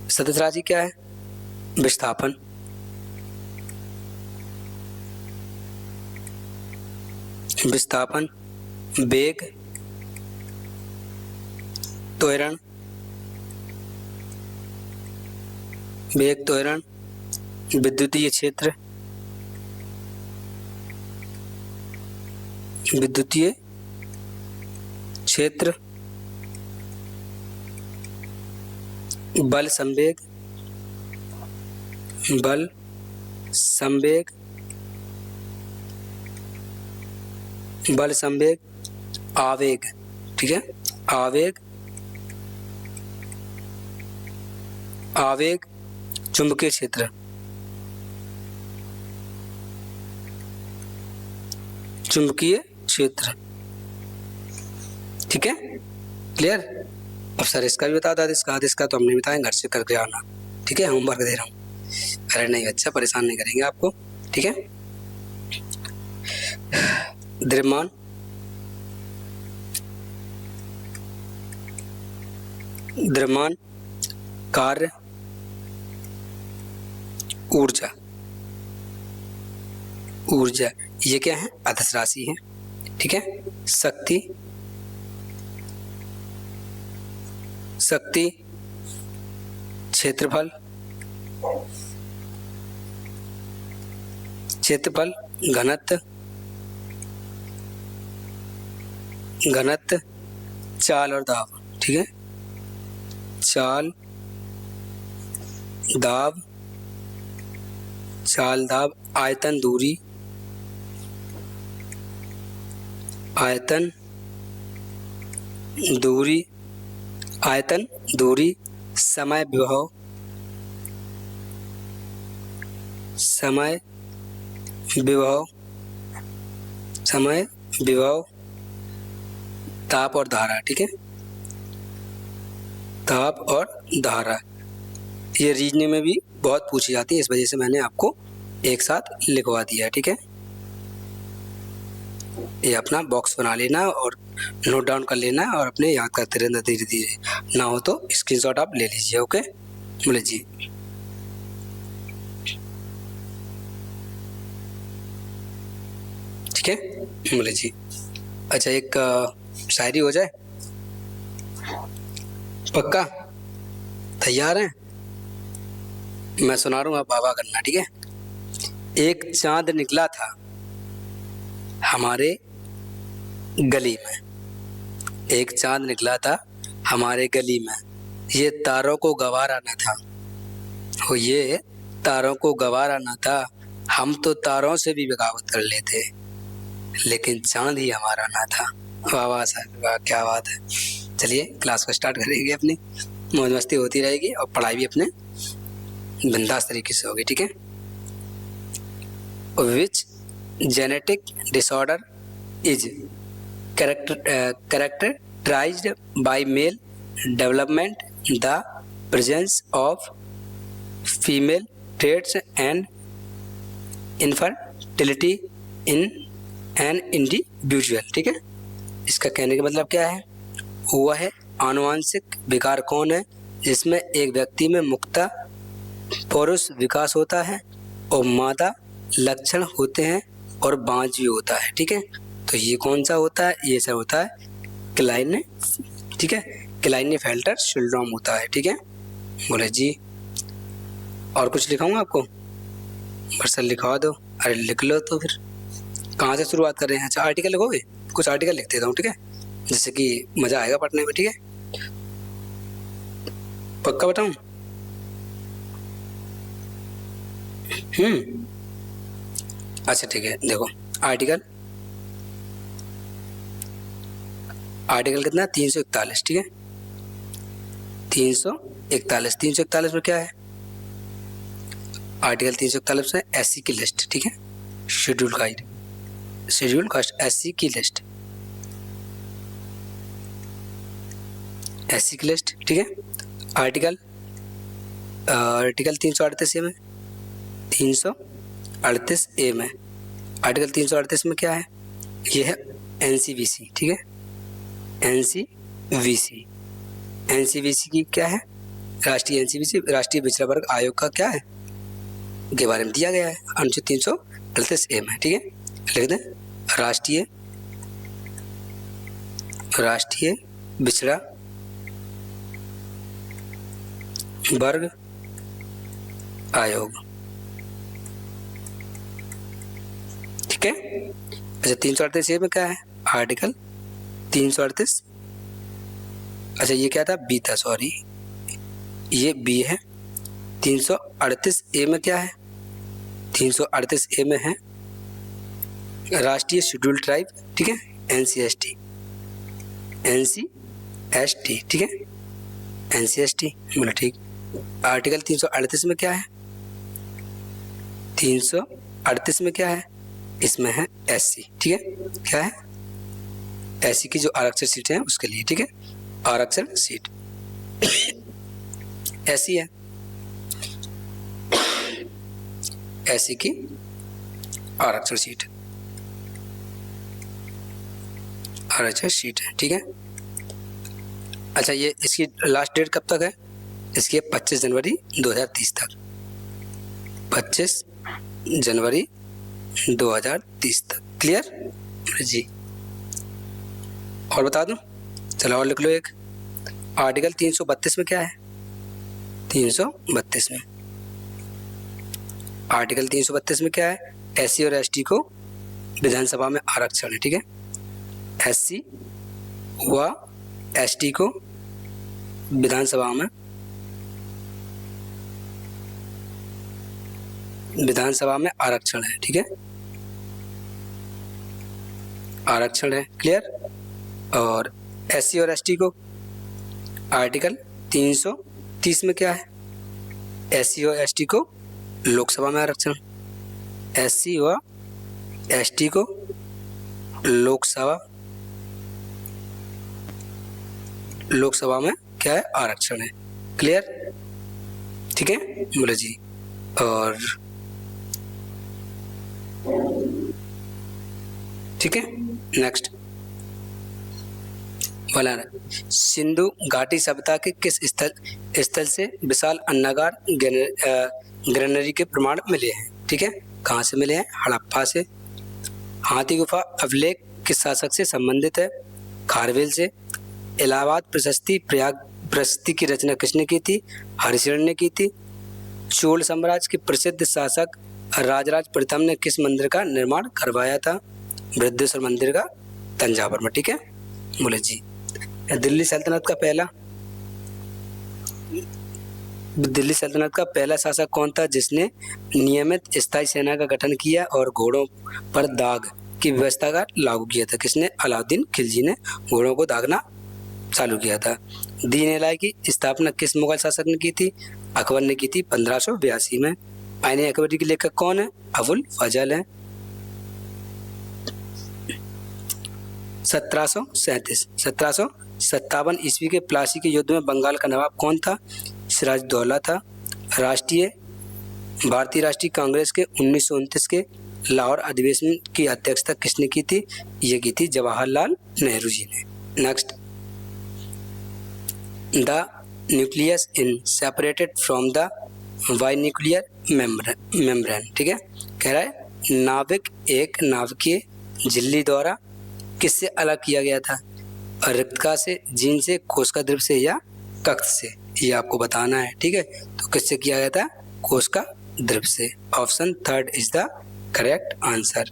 Speaker 1: सदस्य राशि क्या है? विस्थापन, वेग, त्वरण, विद्युतीय क्षेत्र, बल संवेग, आवेग, ठीक है, आवेग, चुंबकीय क्षेत्र, ठीक है, क्लियर। अब सर इसका भी बता दो, इसका तो हमने बताया, घर से करके आना, ठीक है, होमवर्क दे रहा हूँ। अरे नहीं, अच्छा परेशान नहीं करेंगे आपको, ठीक है। द्रव्यमान, कार्य, ऊर्जा, ये क्या है? अदिश राशि है, ठीक है। शक्ति, क्षेत्रफल, घनत्व, घनत्व, चाल और दाब, ठीक है। चाल दाब, चाल दाब, आयतन दूरी, आयतन दूरी, आयतन दूरी, समय विभव, समय विभव, समय विभव, ताप और धारा, ठीक है। ताप और धारा, ये रीजनिंग में भी बहुत पूछी जाती है, इस वजह से मैंने आपको एक साथ लिखवा दिया, ठीक है। ये अपना बॉक्स बना लेना और नोट डाउन कर लेना और अपने याद करते रहना धीरे धीरे, ना हो तो स्क्रीनशॉट आप ले लीजिए। ओके, बोले जी। ठीक है, बोले जी। अच्छा, एक शायरी हो जाए, पक्का तैयार हैं? मैं सुना रहा हूँ, आप बाबा करना, ठीक है। एक चांद निकला था हमारे गली में, एक चांद निकला था हमारे गली में, ये तारों को गवारा न था, वो ये तारों को गवारा न था, हम तो तारों से भी बगावत कर लेते, लेकिन चांद ही हमारा ना था। वाह वाह सर, वाह, क्या बात है। चलिए क्लास को स्टार्ट करेंगे, अपनी मौज मस्ती होती रहेगी और पढ़ाई भी अपने बिंदास तरीके से होगी, ठीक है। Which genetic disorder is characterized by male development, the presence of female traits and infertility in an individual, ठीक है। इसका कहने का मतलब क्या है? वह आनुवांशिक विकार कौन है जिसमें एक व्यक्ति में मुक्ता पुरुष विकास होता है और मादा लक्षण होते हैं और बांझ भी होता है, ठीक है। तो ये कौन सा होता है? ये सब होता है क्लाइन, ठीक है, क्लाइनेफेल्टर सिंड्रोम होता है, ठीक है। बोले जी। और कुछ लिखाऊंगा आपको? बस लिखवा दो। अरे लिख लो तो फिर, कहाँ से शुरुआत कर रहे हैं? अच्छा, आर्टिकल लिखोगे? कुछ आर्टिकल लिख देता हूँ, ठीक है, जिससे कि मजा आएगा पढ़ने में, ठीक है। पक्का बताऊं? अच्छा ठीक है, देखो आर्टिकल कितना? 341, ठीक है। 341 में क्या है? आर्टिकल 341 में एससी की लिस्ट, ठीक है, शेड्यूल कास्ट एससी की लिस्ट, एससी की लिस्ट, ठीक है। आर्टिकल 338 ए में, 338 ए में, आर्टिकल 338 में क्या है? ये है एनसीवीसी, ठीक है, एनसीवीसी की क्या है? राष्ट्रीय एनसीवीसी, राष्ट्रीय पिछड़ा वर्ग आयोग का क्या है के बारे में दिया गया है, अनुच्छेद 338 ए में, ठीक है। लिख दें राष्ट्रीय पिछड़ा वर्ग आयोग, ठीक है। अच्छा, 338 ए में क्या है? आर्टिकल 338, अच्छा ये क्या था? बी था, सॉरी ये बी है। 338 ए में क्या है? 338 ए में है राष्ट्रीय शेड्यूल ट्राइब, ठीक है, एनसीएसटी, ठीक है, एनसीएसटी, बोला ठीक। आर्टिकल 338 में क्या है? 338 में क्या है? इसमें है एससी, ठीक है, क्या है? एससी की जो आरक्षण सीटें हैं उसके लिए, ठीक है, आरक्षण सीट ऐसी है, एससी की आरक्षण सीट, आरक्षण सीट है, ठीक है। अच्छा, ये इसकी लास्ट डेट कब तक है? इसकी 25 जनवरी 2030 तक, 25 जनवरी 2030 तक, क्लियर जी। और बता दूं? चलो और लिख लो एक। आर्टिकल 332 में क्या है? 332 में, आर्टिकल 332 में क्या है? एससी और एसटी को विधानसभा में आरक्षण है, ठीक है, एससी व एसटी को विधानसभा में आरक्षण है। ठीक है, आरक्षण है, क्लियर। और एससी और एसटी को आर्टिकल 330 में क्या है, एससी और एसटी को लोकसभा में आरक्षण, एससी व एसटी को लोकसभा में क्या है, आरक्षण है, क्लियर। ठीक है, बोले जी। और ठीक है, नेक्स्ट बोला सिंधु घाटी सभ्यता के किस स्थल से विशाल अन्नागार ग्रेनरी के प्रमाण मिले हैं। ठीक है, कहाँ से मिले हैं, हड़प्पा से। हाथी गुफा अभिलेख किस शासक से संबंधित है, खारवेल से। इलाहाबाद प्रशस्ति की रचना किसने की थी, हरिशरण ने की थी। चोल साम्राज्य के प्रसिद्ध शासक राजराज प्रथम ने किस मंदिर का निर्माण करवाया था, बृहदेश्वर मंदिर का, तंजावुर में। ठीक है, बोले जी। दिल्ली सल्तनत का पहला शासक कौन था जिसने नियमित स्थायी सेना का गठन किया और घोड़ों पर दाग की व्यवस्था का लागू किया था, किसने, अलाउद्दीन खिलजी ने घोड़ों को दागना चालू किया था। दीन इलाही की स्थापना किस मुगल शासक ने की थी, अकबर ने की थी 1582 में। आईने अकबरी के लेखक कौन है, अबुल फजल है। 1757 ईस्वी के प्लासी के युद्ध में बंगाल का नवाब कौन था, सिराजउद्दौला था। भारतीय राष्ट्रीय कांग्रेस के 1929 के लाहौर अधिवेशन की अध्यक्षता किसने की थी, ये की थी जवाहरलाल नेहरू जी ने। Next, the nucleus in separated from the binuclear membrane. ठीक है, कह रहा है नाविक एक नाभिकीय झिल्ली द्वारा किससे अलग किया गया था, रिक्तका से, जीन से, कोशिका द्रव से या कक्ष से, ये आपको बताना है। ठीक है, तो किससे किया गया था, कोशिका द्रव से। Option 3 is the correct answer.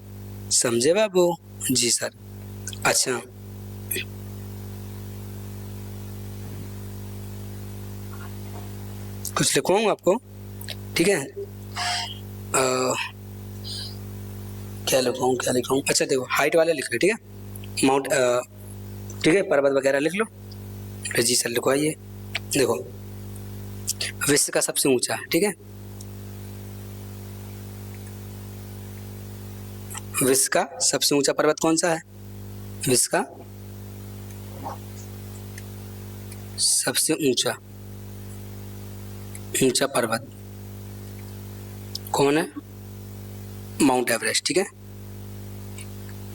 Speaker 1: समझे बाबू जी सर। अच्छा, कुछ लिखवाऊँ आपको। ठीक है, क्या लिखवाऊँ। अच्छा देखो, हाइट वाले लिख लो। ठीक है, माउंट, ठीक है, पर्वत वगैरह लिख लो। जी सर लिखवाइए। देखो, विश्व का सबसे ऊंचा, ठीक है, विश्व का सबसे ऊंचा पर्वत कौन सा है, विश्व का सबसे ऊंचा पर्वत कौन है, माउंट एवरेस्ट। ठीक है,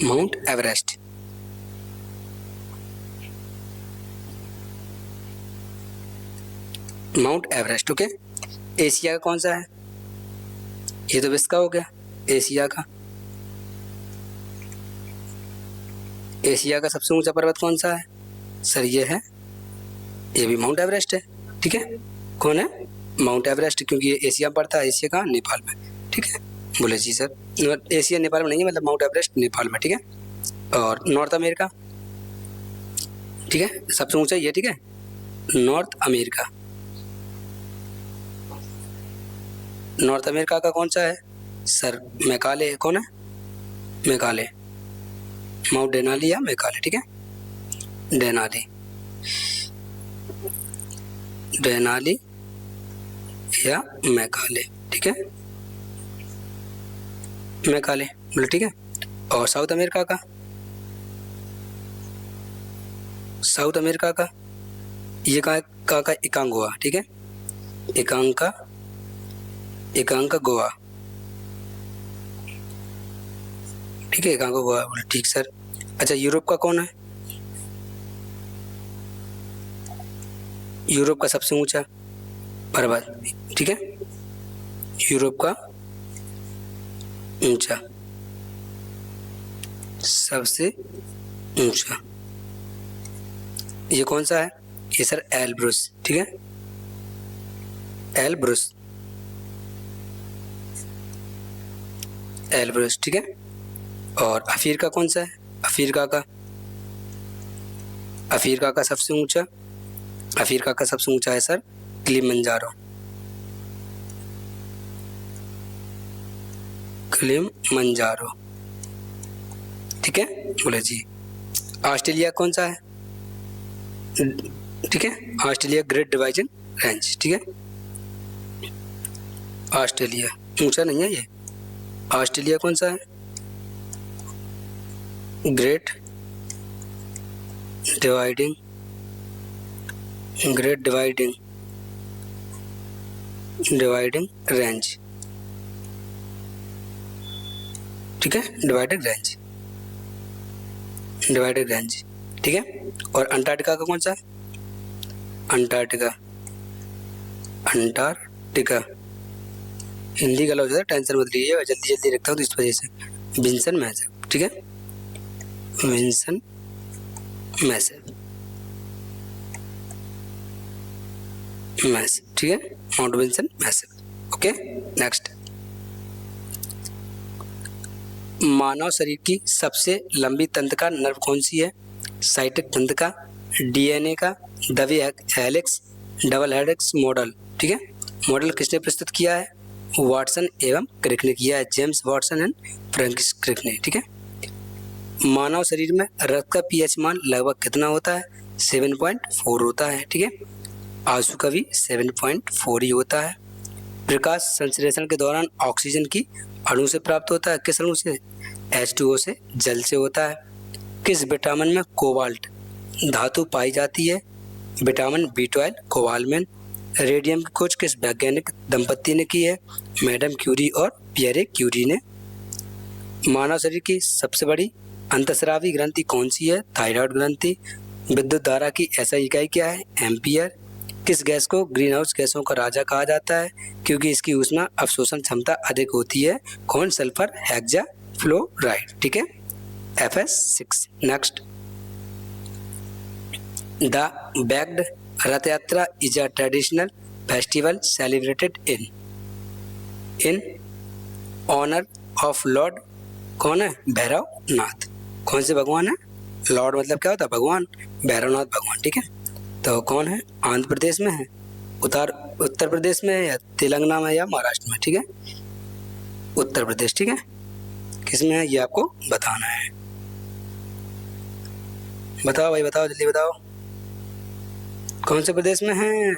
Speaker 1: mount Everest. Mount Everest. Okay, Asia का कौन सा है, ये तो विश्व का हो गया। एशिया का सबसे ऊंचा पर्वत कौन सा है सर, ये है, ये भी माउंट एवरेस्ट है। ठीक है, कौन है, माउंट एवरेस्ट, क्योंकि ये एशिया में पड़ता है, एशिया का नेपाल में। ठीक है, बोले जी सर, एशिया नेपाल में नहीं है, मतलब माउंट एवरेस्ट नेपाल में। ठीक है, और नॉर्थ अमेरिका, ठीक है, सबसे ऊंचा ये। ठीक है, नॉर्थ अमेरिका का कौन सा है सर, मेघालय। कौन है, मेघालय, माउंट डेनाली या मेघालय। ठीक है, डेनाली या मेघालय। ठीक है, मेघालय बोले। ठीक है, और साउथ अमेरिका का ये का इकांगुआ। ठीक है, एकांका गोवा। ठीक है, एकांका गोवा बोले। ठीक सर। अच्छा, यूरोप का कौन है, यूरोप का सबसे ऊंचा पर्वत। ठीक है, यूरोप का ऊंचा सबसे ऊंचा ये कौन सा है, ये सर एल्ब्रुस। ठीक है, एल्ब्रुस। ठीक है, और अफ्रीका कौन सा है, अफ्रीका का अफ्रीका का सबसे ऊंचा है सर किलिमंजारो। ठीक है, बोले जी। ऑस्ट्रेलिया कौन सा है? ठीक है, ऑस्ट्रेलिया ग्रेट डिवीजन रेंज। ठीक है, ऑस्ट्रेलिया ऊंचा नहीं है ये। ऑस्ट्रेलिया कौन सा है? Great dividing range. ठीक है, डिवाइडेड रेंज। ठीक है, और अंटार्कटिका का कौन सा है? अंटार्कटिका हिंदी का लफ्ज़ है, टेंशन मत लीजिए, जल्दी जल्दी रखता हूँ तो इस वजह से। Vinson Massif. ठीक है, विंसन मैसेव। ठीक है, Mount Vinson Massif. Okay, next. मानव शरीर की सबसे लंबी तंत्रिका नर्व कौन सी है? साइटिक तंत्रिका, डीएनए का, डबल हेलिक्स मॉडल। ठीक है, मॉडल किसने प्रस्तुत किया है? वाटसन एवं क्रिक ने किया है, जेम्स वाटसन एंड फ्रैंकिस क्रिक ने। ठीक है, मानव शरीर में रक्त का पीएच मान लगभग कितना होता है? 7.4 होता है। ठीक है, आंसू का भी 7.4 ही होता है। प्रकाश संश्लेषण के दौरान ऑक्सीजन की अणु से प्राप्त होता है, किस अणु से? H2O से, जल से होता है। किस विटामिन में कोबाल्ट धातु पाई जाती है? Vitamin B12 cobalamin. रेडियम की खोज किस वैज्ञानिक दंपति ने की है? मैडम क्यूरी और पियरे क्यूरी ने। मानव शरीर की सबसे बड़ी अंतःस्रावी ग्रंथि कौन सी है? थायराइड ग्रंथि। विद्युत धारा की ऐसा इकाई क्या है? एम्पियर। किस गैस को ग्रीन हाउस गैसों का राजा कहा जाता है? क्योंकि इसकी ऊष्मा अवशोषण क्षमता अधिक होती है। कौन? Sulphur hexafluoride. ठीक है, FS6। नेक्स्ट। द बैग्ड Rath Yatra is a traditional festival celebrated in honour of lord. कौन है? भैरवनाथ। कौन से भगवान है? लॉर्ड मतलब क्या होता है? भगवान। भैरवनाथ भगवान। ठीक है, तो कौन है? आंध्र प्रदेश में है, उत्तर प्रदेश में है, या तेलंगाना में, या महाराष्ट्र में। ठीक है, उत्तर प्रदेश। ठीक है, किस में है ये आपको बताना है। बताओ भाई, बताओ, जल्दी बताओ, कौन से प्रदेश में है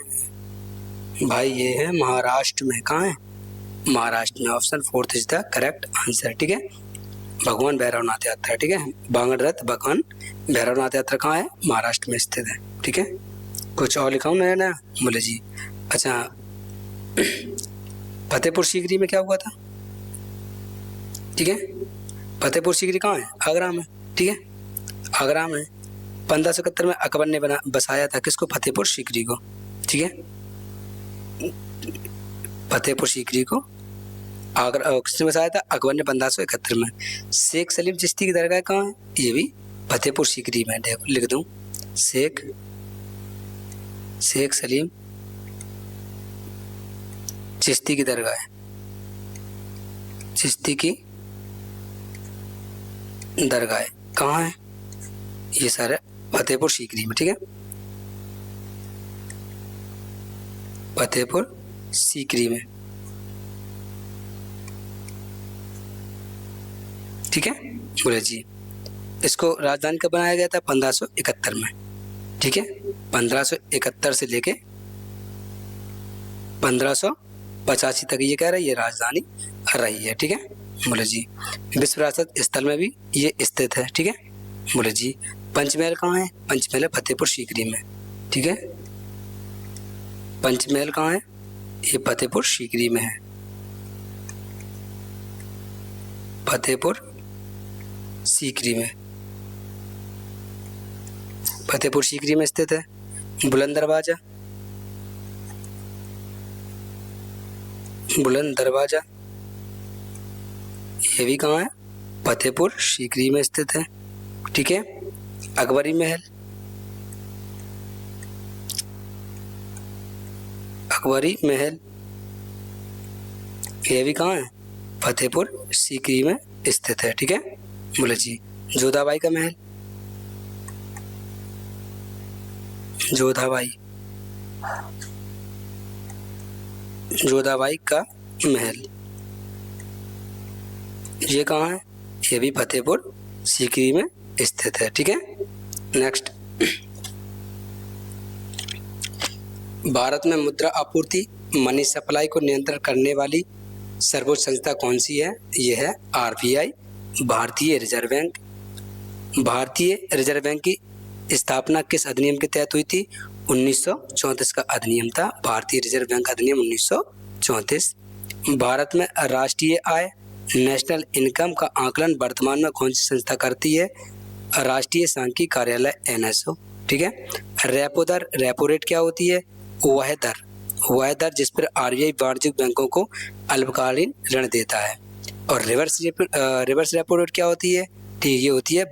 Speaker 1: भाई? ये है महाराष्ट्र में। कहाँ है? महाराष्ट्र में। Option 4 is the correct answer. ठीक है, भगवान भैरवनाथ यात्रा। ठीक है, बांगड़ रथ भगवान भैरवनाथ यात्रा कहाँ है? महाराष्ट्र में स्थित है। ठीक है, कुछ और लिखा हूँ नया नया? बोले जी। अच्छा, फतेहपुर सीकरी में क्या हुआ था? ठीक है, फतेहपुर सीकरी कहाँ है? आगरा में। ठीक है, आगरा में 1571 में अकबर ने बसाया था किसको? फतेहपुर सीकरी को। ठीक है, फतेहपुर सीकरी को आगरा किसने बसाया था? अकबर ने 1571 में। शेख सलीम चिश्ती की दरगाह कहाँ है? ये भी फतेहपुर सीकरी में। लिख दूँ, शेख सलीम चिश्ती की दरगाह है, चिश्ती की दरगाह कहाँ है? ये सारा फतेहपुर सीकरी में। ठीक है, फतेहपुर सीकरी में। ठीक है, बोले जी। इसको राजधानी कब बनाया गया था? 1571 में। ठीक है, 1571 से लेके 1585 तक ये कह रहा है ये राजधानी रही है। ठीक है, बोले जी। विश्व विरासत स्थल में भी ये स्थित है। ठीक है, बोले जी। पंचमहल कहाँ है? पंचमहल है फतेहपुर सीकरी में। ठीक है, पंचमहल कहाँ है? ये फतेहपुर सीकरी में है, फतेहपुर सीकरी में, फतेहपुर सीकरी में स्थित है। बुलंद दरवाजा, बुलंद दरवाजा ये भी कहाँ है? फतेहपुर सीकरी में स्थित है। ठीक है, अकबरी महल, अकबरी महल ये भी कहाँ है? फतेहपुर सीकरी में स्थित है। ठीक है, बोले जी। जोधाबाई का महल, जोधाबाई, जोधाबाई का महल, ये कहाँ है? ये भी फतेहपुर सीकरी में स्थित है। ठीक है, नेक्स्ट, भारत में मुद्रा आपूर्ति मनी सप्लाई को नियंत्रण करने वाली सर्वोच्च संस्था कौन सी है? यह है आरबीआई, भारतीय रिजर्व बैंक। भारतीय रिजर्व बैंक की स्थापना किस अधिनियम के तहत हुई थी? 1934 का अधिनियम था भारतीय रिजर्व बैंक अधिनियम 1934। भारत में राष्ट्रीय आय नेशनल इनकम का आकलन वर्तमान में कौन सी संस्था करती है? राष्ट्रीय सांख्यिकी कार्यालय एनएसओ। ठीक है, रेपो दर, रेपो रेट क्या होती है? वह दर जिस पर आरबीआई वाणिज्यिक बैंकों को अल्पकालीन ऋण देता है। और रिवर्स रेपो रेट क्या होती है? ठीक, ये होती है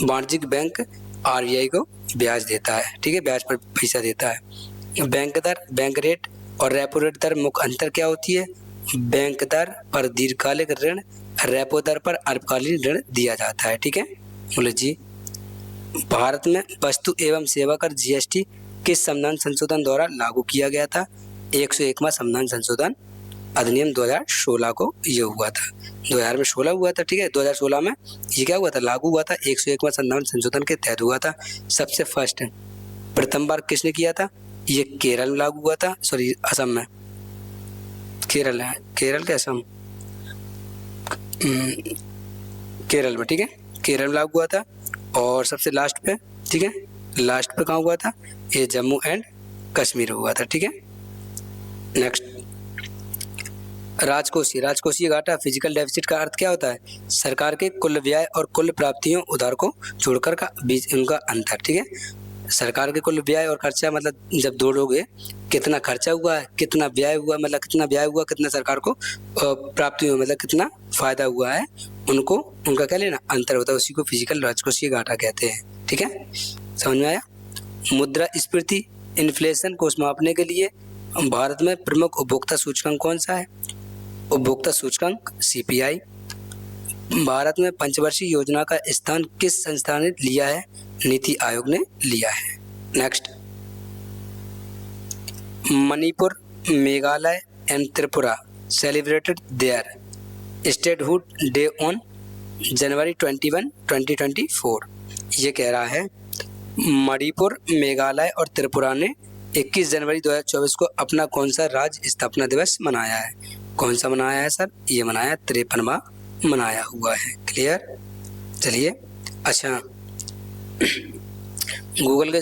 Speaker 1: वाणिज्यिक बैंक आरबीआई को ब्याज देता है। ठीक है, ब्याज पर पैसा देता है। बैंक दर, बैंक रेट और रेपो रेट दर मुख्य अंतर क्या होती है? बैंक दर पर दीर्घकालिक ऋण, रेपो दर पर अल्पकालीन ऋण दिया जाता है। ठीक है, बोले जी, भारत में वस्तु एवं सेवा कर जीएसटी किस संविधान संशोधन द्वारा लागू किया गया था? 101वां संविधान संशोधन अधिनियम 2016 को ये हुआ था, 2000 में 16 हुआ था। ठीक है, 2016 में ये क्या हुआ था? लागू हुआ था, 101वां संविधान संशोधन के तहत हुआ था। सबसे फर्स्ट प्रथम बार किसने किया था? ये केरल में लागू हुआ था, सॉरी असम में, केरल है, केरल के असम, केरल में। ठीक है, केरल में लागू हुआ था। और सबसे लास्ट पे, ठीक है, लास्ट पे कहाँ हुआ था? ये जम्मू एंड कश्मीर हुआ था। ठीक है, नेक्स्ट, राजकोषीय घाटा, फिजिकल डेफिसिट का अर्थ क्या होता है? सरकार के कुल व्यय और कुल प्राप्तियों उधार को जोड़कर का बीच उनका अंतर। ठीक है, सरकार के कुल व्यय और खर्चा, मतलब जब जोड़ोगे कितना खर्चा हुआ है, कितना व्यय हुआ, मतलब कितना व्यय हुआ, कितना सरकार को प्राप्ति हुई, मतलब कितना फायदा हुआ है, उनको उनका क्या लेना? अंतर होता है, उसी को फिजिकल राजकोषीय घाटा कहते हैं। ठीक है, समझ में आया? मुद्रास्फीति इन्फ्लेशन को मापने के लिए भारत में प्रमुख उपभोक्ता सूचकांक कौन सा है? उपभोक्ता सूचकांक सीपीआई। भारत में पंचवर्षीय योजना का स्थान किस संस्था ने लिया है? नीति आयोग ने लिया है। Next, Manipur, Meghalaya and Tripura celebrated their statehood day on January 21, 2024। ये कह रहा है मणिपुर, मेघालय और त्रिपुरा ने 21 जनवरी 2024 को अपना कौन सा राज्य स्थापना दिवस मनाया है? कौन सा मनाया है सर? ये मनाया 53वां मनाया हुआ है। क्लियर? चलिए, अच्छा, गूगल के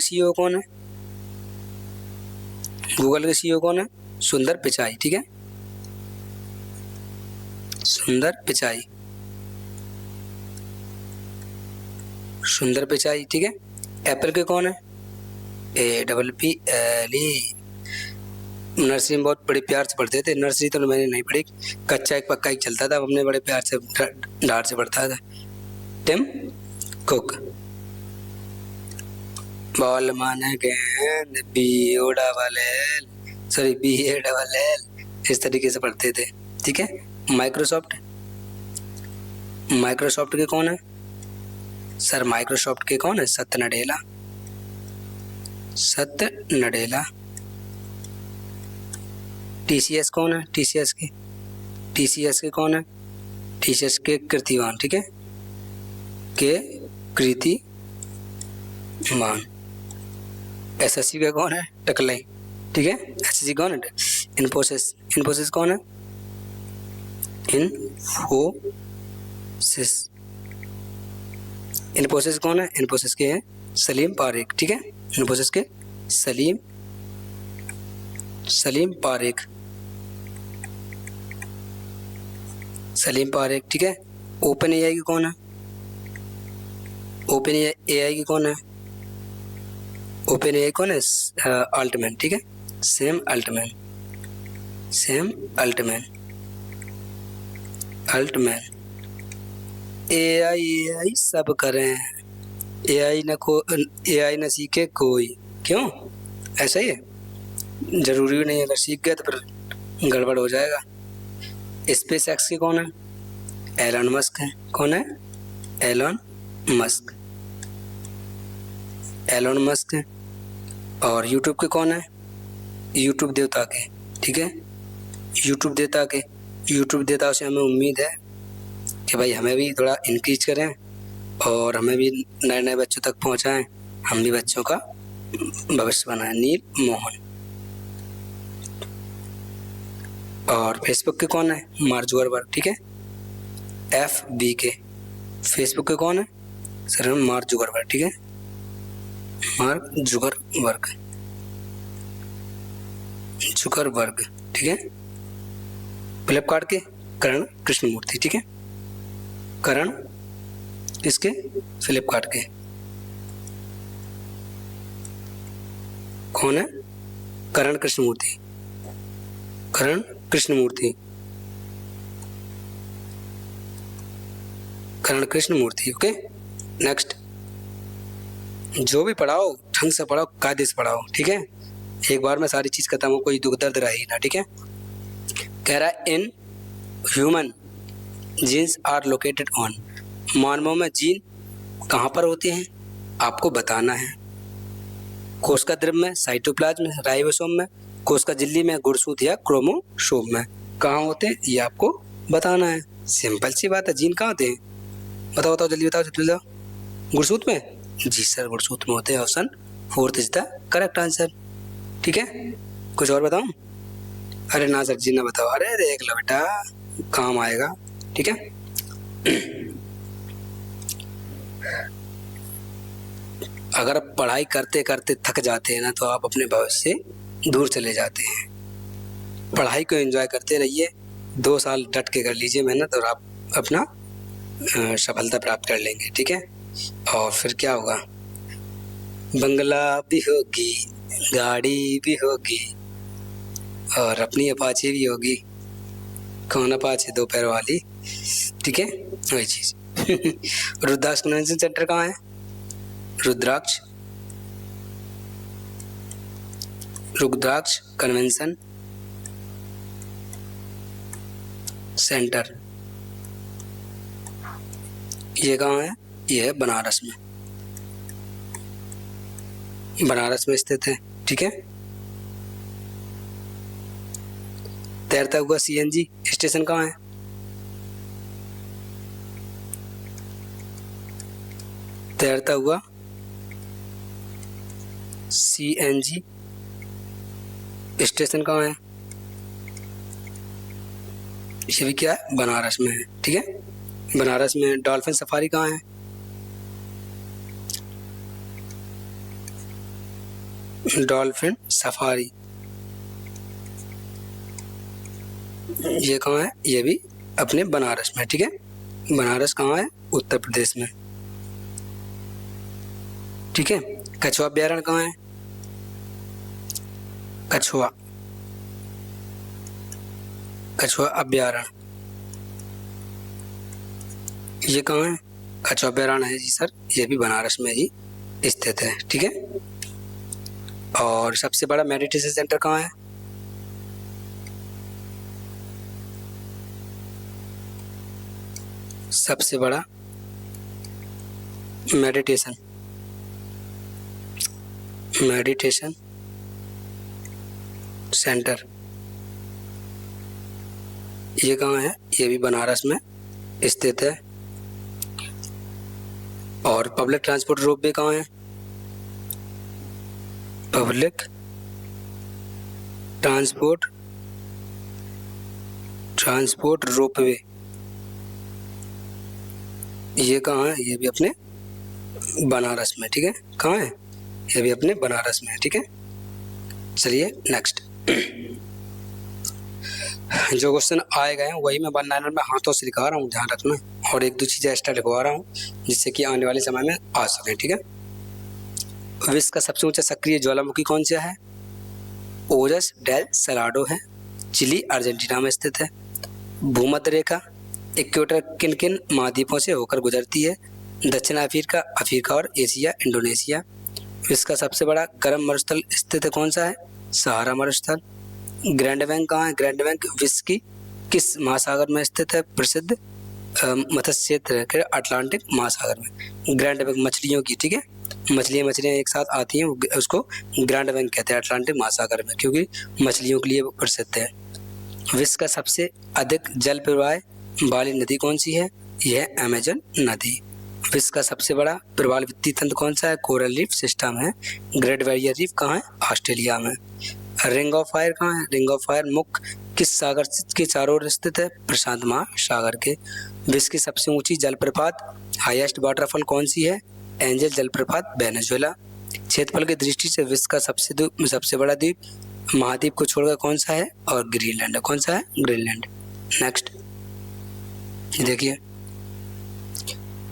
Speaker 1: सीईओ कौन है? गूगल के सीईओ कौन है? सुंदर पिचाई। ठीक है, सुंदर पिचाई, सुंदर पिचाई। ठीक है, एप्पल के कौन है? APPLE। नर्सरी में बहुत बड़े प्यार से पढ़ते थे, नर्सरी तो मैंने नहीं पढ़ी, कच्चा एक पक्का एक चलता था, हमने बड़े प्यार से डांट से पढ़ता था। टिम कुक, बॉल माने गेंद BOLL, इस तरीके से पढ़ते थे। ठीक है, माइक्रोसॉफ्ट, माइक्रोसॉफ्ट के कौन है सर? माइक्रोसॉफ्ट के कौन है? सत्य नडेला, सत्य नडेला। TCS कौन है? TCS के कौन है? TCS के कीर्तिमान। ठीक है, के कीर्तिमान। SSC का कौन है? टकले। ठीक है, SSC कौन है? इन्फोसिस कौन है? इन्फोसिस कौन है? इन्फोसिस के हैं सलीम पारेख। ठीक है, इन्फोसिस के सलीम पारेख। ठीक है, ओपन एआई की कौन है? ओपन एआई की कौन है? ओपन एआई कौन है? अल्टमैन। ठीक है, सैम अल्टमैन। एआई सब करें, एआई न सीखे कोई। क्यों? ऐसा ही है, जरूरी नहीं है, अगर सीख गया तो फिर गड़बड़ हो जाएगा। स्पेस एक्स के कौन है? एलन मस्क है। कौन है? एलन मस्क है। और यूट्यूब के कौन है? यूट्यूब देवता के, ठीक है, यूट्यूब देवता के। यूट्यूब देवताओं से हमें उम्मीद है कि भाई हमें भी थोड़ा इंक्रीज करें और हमें भी नए नए बच्चों तक पहुंचाएं, हम भी बच्चों का भविष्य बनाएं। नील मोहन। और फेसबुक के कौन है? मार्क जुकरबर्ग, ठीक है, FB के। फेसबुक के कौन है? सर मार्क जुकरबर्ग, ठीक है, मार्क जुकरबर्ग, जुकरबर्ग, ठीक है। फ्लिपकार्ट के करण कृष्णमूर्ति, ठीक है, करण इसके फ्लिपकार्ट के कौन है? करण कृष्णमूर्ति, करण कृष्णमूर्ति, करण कृष्णमूर्ति, ओके। नेक्स्ट, जो भी पढ़ाओ ढंग से पढ़ाओ, कायदे से पढ़ाओ, ठीक है, एक बार में सारी चीज खत्म हो, कोई दुख दर्द रही ना, ठीक है। कह रहा है in human genes are located on, मानवों में जीन कहाँ पर होते हैं आपको बताना है। कोशिका द्रव्य में, साइटोप्लाज्म में, राइबोसोम में, कोशिका झिल्ली में, गुणसूत्र या क्रोमोसोम में कहाँ होते हैं ये आपको बताना है। सिंपल सी बात है। जीन कहाँ होते हैं? बताओ बताओ जल्दी बताओ जल्दी बताओ। गुणसूत्र में? जी सर, गुणसूत्र में होते हैं। Option 4 is the correct answer, ठीक है। कुछ और बताऊं? अरे ना सर जी ना बताओ। अरे देख लो बेटा, काम आएगा, ठीक है। अगर आप पढ़ाई करते करते थक जाते हैं ना तो आप अपने भविष्य से दूर चले जाते हैं। पढ़ाई को एंजॉय करते रहिए, 2 साल डट के कर लीजिए मेहनत और आप अपना सफलता प्राप्त कर लेंगे, ठीक है। और फिर क्या होगा? बंगला भी होगी, गाड़ी भी होगी और अपनी अपाचे भी होगी। कौन अपाचे? 2 पैर वाली, ठीक है, वही चीज। रुद्राक्ष कन्वेंशन सेंटर कहाँ है? रुद्राक्ष, रुद्राक्ष कन्वेंशन सेंटर ये कहाँ है? ये है बनारस में, बनारस में स्थित है, ठीक है। तैरता हुआ CNG स्टेशन कहाँ है? तैरता हुआ CNG स्टेशन कहाँ है? ये भी क्या है? बनारस में है, ठीक है, बनारस में। डॉल्फिन सफारी कहाँ है? डॉल्फिन सफारी ये कहाँ है? ये भी अपने बनारस में, ठीक है। बनारस कहाँ है? उत्तर प्रदेश में, ठीक है। कछुआ अभ्यारण्य कहाँ है? कछुआ, कछुआ अभ्यारण्य ये कहाँ है? कछुआ अभ्यारण्य है जी सर, ये भी बनारस में ही स्थित है, ठीक है। और सबसे बड़ा मेडिटेशन सेंटर कहाँ है? सबसे बड़ा मेडिटेशन सेंटर ये कहाँ है? ये भी बनारस में स्थित है। और पब्लिक ट्रांसपोर्ट रोपवे कहाँ है? पब्लिक ट्रांसपोर्ट रोपवे ये कहाँ है? ये भी अपने बनारस में, ठीक है। कहाँ है? ये भी अपने बनारस में है, ठीक है। चलिए नेक्स्ट। जो क्वेश्चन आए गए हैं वही मैं 1 लाइनर में हाथों से लिखा रहा हूँ, ध्यान रखना, और 1-2 चीजें एक्स्ट्रा लिखवा रहा हूँ जिससे कि आने वाले समय में आ सके, ठीक है। विश्व का सबसे ऊंचा सक्रिय ज्वालामुखी कौन सा है? ओजस डेल सलाडो है, चिली अर्जेंटीना में स्थित है। भूमध्य रेखा इक्वेटर किन किन महाद्वीपों से होकर गुजरती है? दक्षिण अफ्रीका और एशिया, इंडोनेशिया। विश्व का सबसे बड़ा गर्म मरुस्थल स्थित कौन सा है? सहारा मरुस्थल। ग्रैंड बैंक कहाँ है? ग्रैंड बैंक विश्व की किस महासागर में स्थित है? प्रसिद्ध मत्स्य क्षेत्र है अटलांटिक महासागर में। ग्रैंड बैंक मछलियों की, ठीक है, मछलियाँ एक साथ आती हैं, उसको ग्रैंड बैंक कहते हैं अटलांटिक महासागर में, क्योंकि मछलियों के लिए वो प्रसिद्ध है। विश्व का सबसे अधिक जल प्रवाह वाली नदी कौन सी है? यह है अमेजन नदी। विश्व का सबसे बड़ा प्रवाल वित्तीय तंत्र कौन सा है? कोरल रीफ सिस्टम है। ग्रेट बैरियर रीफ कहाँ है? ऑस्ट्रेलिया में। रिंग ऑफ फायर कहाँ है? रिंग ऑफ फायर मुख्य किस सागर के चारों ओर स्थित है? प्रशांत महासागर के। विश्व की सबसे ऊंची जलप्रपात हाईएस्ट वाटरफॉल कौन सी है? एंजल जलप्रपात वेनेजुएला। क्षेत्रफल की दृष्टि से विश्व का सबसे बड़ा द्वीप महाद्वीप को छोड़कर कौन सा है? और ग्रीनलैंड है। कौन सा है? ग्रीनलैंड। नेक्स्ट देखिए,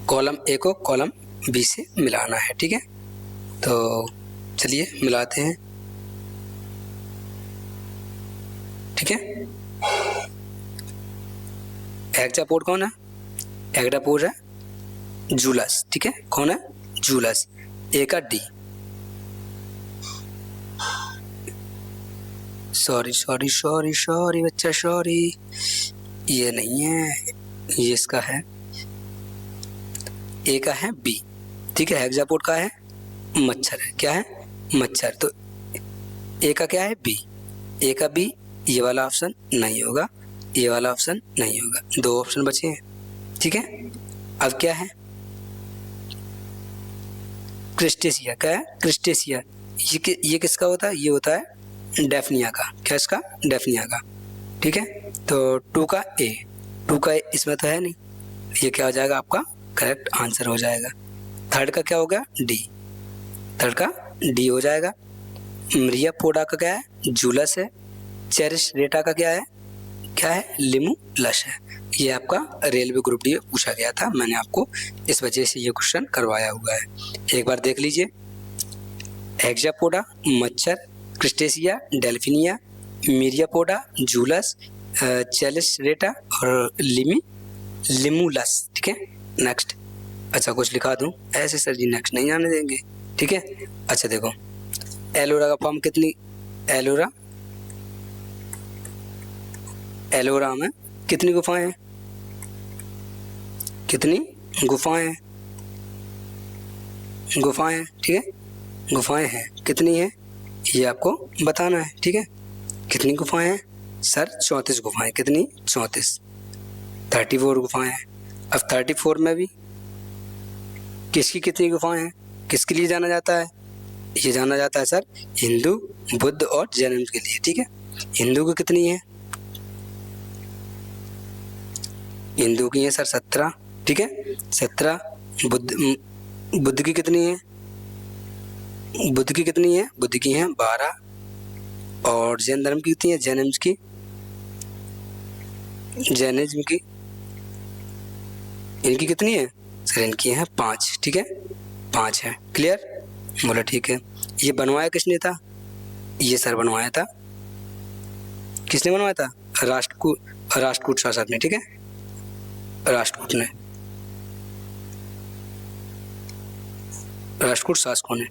Speaker 1: कॉलम ए को कॉलम बी से मिलाना है, ठीक है। तो चलिए मिलाते हैं, ठीक है। हेक्सापोड कौन है? हेक्सापोड है जूलस, ठीक है। कौन है? जूलस। ए का डी, सॉरी बच्चा, सॉरी, ये नहीं है, ये इसका है। ए का है बी, ठीक है। हेक्सापोड का है मच्छर है, क्या है? मच्छर। तो ए का क्या है? बी। ए का बी, ये वाला ऑप्शन नहीं होगा, ये वाला ऑप्शन नहीं होगा, दो ऑप्शन बचे हैं, ठीक है। अब क्या है? क्रिस्टेसिया। क्या है? क्रिस्टेसिया। ये किसका होता है? ये होता है डेफनिया का। क्या इसका? डेफनिया का, ठीक है। तो टू का ए, इसमें तो है नहीं, ये क्या हो जाएगा? आपका करेक्ट आंसर हो जाएगा। थर्ड का क्या हो गया? डी, थर्ड का डी हो जाएगा। मरिया पोडा का क्या है? जूलस है। चेरिश रेटा का क्या है? क्या है? लिमुलस है। ये आपका रेलवे ग्रुप डी पूछा गया था, मैंने आपको इस वजह से ये क्वेश्चन करवाया हुआ है। एक बार देख लीजिए, हेक्सापोडा मच्छर, क्रिस्टेसिया डेल्फिनिया, मिरियापोडा जूलस, चेरिश रेटा और लिमुलस, ठीक है। नेक्स्ट। अच्छा कुछ लिखा दूं ऐसे सर जी? नेक्स्ट नहीं आने देंगे, ठीक है। अच्छा देखो, एलोरा का फॉर्म कितनी, एलोरा में कितनी गुफाएं हैं? कितनी गुफाएं हैं? ठीक है, गुफाएं हैं, कितनी है ये आपको बताना है, ठीक है। कितनी गुफाएं हैं सर? 34 गुफाएं। कितनी? 34, 34 गुफाएं हैं। अब 34 में भी किसकी कितनी गुफाएं हैं? किसके लिए जाना जाता है? ये जाना जाता है सर हिंदू, बुद्ध और जैन के लिए, ठीक है। हिंदू की कितनी है? हिंदू की है सर 17, ठीक है, 17। बुद्ध की कितनी है? बुद्ध की कितनी है? बुद्ध की है 12। और जैन धर्म की कितनी है? जैनिज्म की इनकी कितनी है सर? इनकी है 5, ठीक है, 5 है। क्लियर? बोला ठीक है। ये बनवाया किसने था? ये सर बनवाया था, किसने बनवाया था? राष्ट्रकूट शासक ने, ठीक है, राष्ट्रकूट ने, राष्ट्रकूट शासकों ने,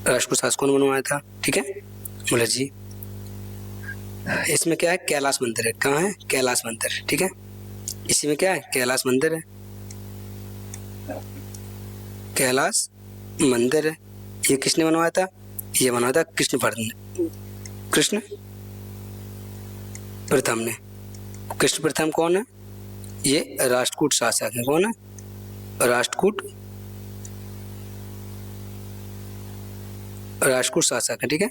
Speaker 1: राष्ट्रकूट शासकों ने बनवाया था, ठीक है। बोला जी इसमें क्या है? कैलाश मंदिर है। कहाँ है? कैलाश मंदिर, ठीक है। इसी में क्या है? कैलाश मंदिर है, कैलाश मंदिर है। ये किसने बनवाया था? ये बनवाया था कृष्ण प्रथम ने। कृष्ण प्रथम कौन है? ये राष्ट्रकूट शासक है। कौन है? राष्ट्रकूट शासक है, ठीक है,